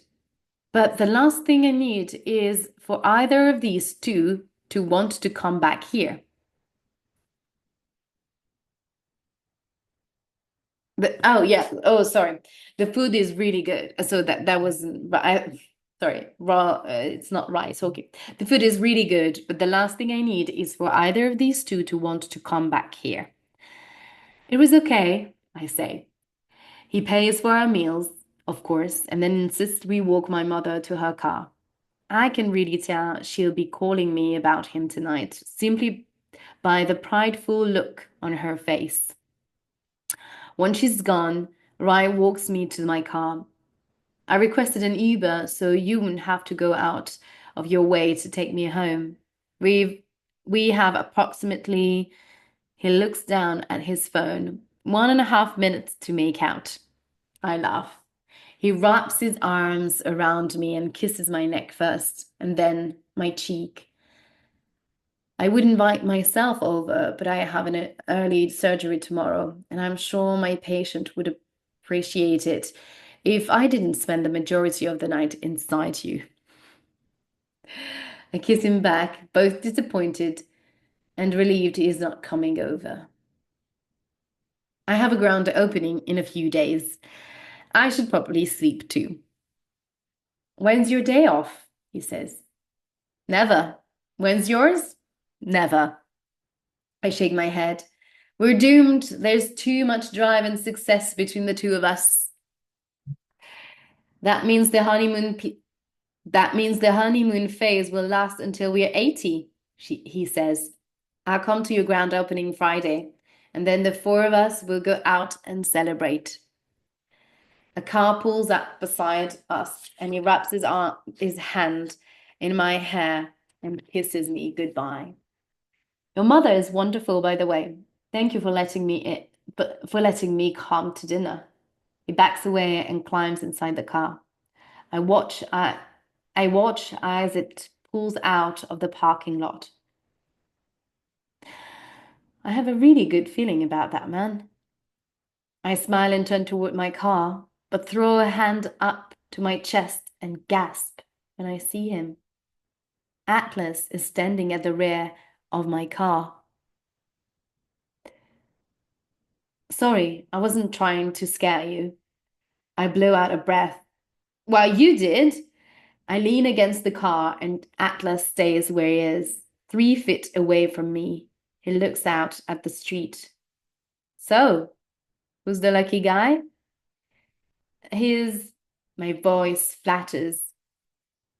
But the last thing I need is for either of these two to want to come back here. Oh yeah. Oh, sorry. The food is really good. So that was sorry. Raw. It's not right. Okay. The food is really good, but the last thing I need is for either of these two to want to come back here. It was okay, I say. He pays for our meals, of course, and then insists we walk my mother to her car. I can really tell she'll be calling me about him tonight, simply by the prideful look on her face. Once she's gone, Ryan walks me to my car. I requested an Uber so you wouldn't have to go out of your way to take me home. We have approximately, he looks down at his phone, 1.5 minutes to make out. I laugh. He wraps his arms around me and kisses my neck first, and then my cheek. I would invite myself over, but I have an early surgery tomorrow, and I'm sure my patient would appreciate it if I didn't spend the majority of the night inside you. I kiss him back, both disappointed and relieved he is not coming over. I have a grand opening in a few days. I should probably sleep too. When's your day off? He says. Never. When's yours? Never. I shake my head. We're doomed. There's too much drive and success between the two of us. That means the honeymoon phase will last until we're 80, he says. I'll come to your grand opening Friday, and then the four of us will go out and celebrate. A car pulls up beside us, and he wraps his hand in my hair and kisses me goodbye. Your mother is wonderful, by the way. Thank you for letting me come to dinner. He backs away and climbs inside the car. I watch as it pulls out of the parking lot. I have a really good feeling about that man. I smile and turn toward my car, but throw a hand up to my chest and gasp when I see him. Atlas is standing at the rear of my car. Sorry, I wasn't trying to scare you. I blow out a breath. Well, you did. I lean against the car and Atlas stays where he is, 3 feet away from me. He looks out at the street. So, who's the lucky guy? My voice flatters.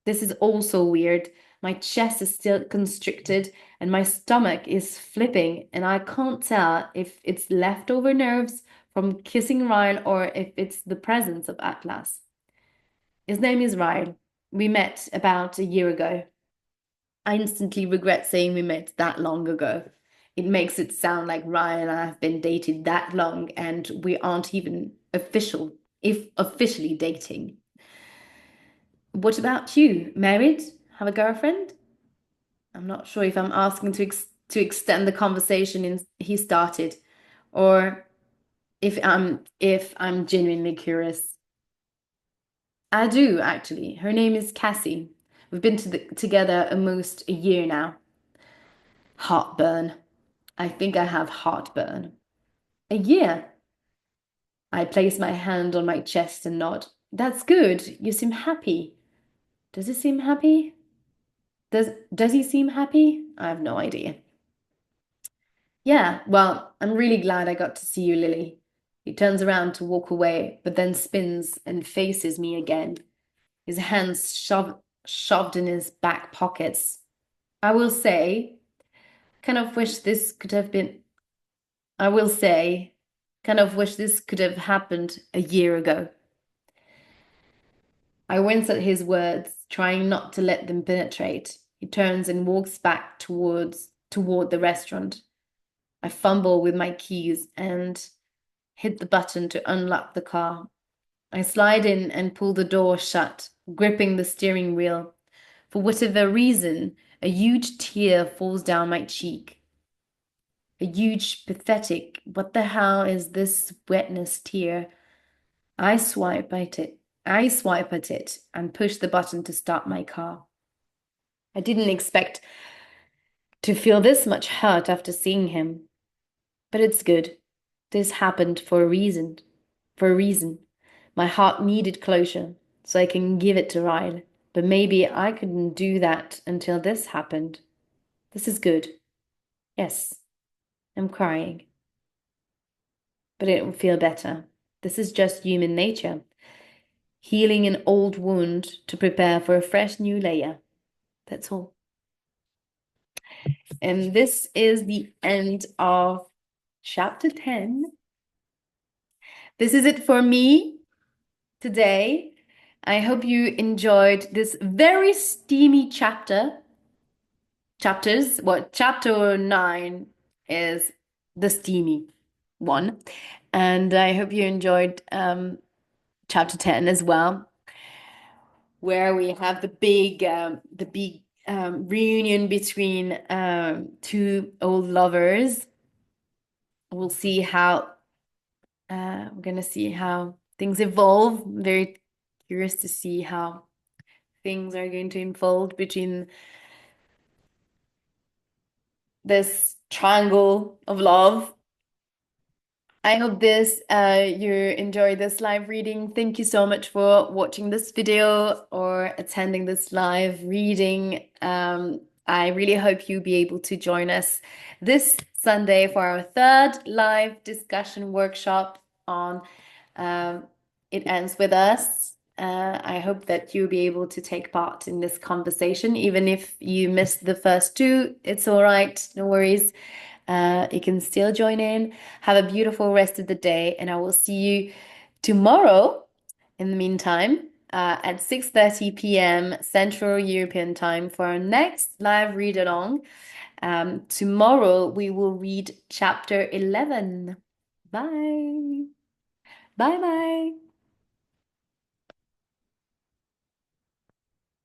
This is also weird. My chest is still constricted and my stomach is flipping, and I can't tell if it's leftover nerves from kissing Ryle or if it's the presence of Atlas. His name is Ryle. We met about a year ago. I instantly regret saying we met that long ago. it makes it sound like Ryan and I have been dated that long and we aren't even if officially dating. What about you? Married? Have a girlfriend? I'm not sure if I'm asking to extend the conversation he started, or if I'm genuinely curious. I do actually. Her name is Cassie. We've been together almost a year now. Heartburn. I think I have heartburn. A year. I place my hand on my chest and nod. That's good. You seem happy. Does he seem happy? Does he seem happy? I have no idea. Yeah, well, I'm really glad I got to see you, Lily. He turns around to walk away, but then spins and faces me again, his hands shoved in his back pockets. I will say, kind of wish this could have been, I will say, kind of wish this could have happened a year ago. I wince at his words, trying not to let them penetrate. He turns and walks back toward the restaurant. I fumble with my keys and hit the button to unlock the car. I slide in and pull the door shut, gripping the steering wheel. For whatever reason, a huge tear falls down my cheek. A huge, pathetic, what the hell is this wetness tear? I swipe at it. I swipe at it and push the button to start my car. I didn't expect to feel this much hurt after seeing him. But it's good. This happened for a reason. For a reason. My heart needed closure, so I can give it to Ryle. But maybe I couldn't do that until this happened. This is good. Yes, I'm crying. But it will feel better. This is just human nature. Healing an old wound to prepare for a fresh new layer. That's all. And this is the end of chapter 10. This is it for me today. I hope you enjoyed this very steamy chapters. What chapter 9 is the steamy one. And I hope you enjoyed chapter 10 as well, where we have the big reunion between two old lovers. We'll see how we're gonna see how things evolve. I'm very curious to see how things are going to unfold between this triangle of love. I hope you enjoyed this live reading. Thank you so much for watching this video or attending this live reading. I really hope you'll be able to join us this Sunday for our third live discussion workshop on It Ends With Us. I hope that you'll be able to take part in this conversation. Even if you missed the first two, it's all right, no worries. You can still join in. Have a beautiful rest of the day, and I will see you tomorrow. In the meantime, at 6:30 p.m. Central European Time for our next live read along. Tomorrow we will read chapter 11. Bye. Bye bye.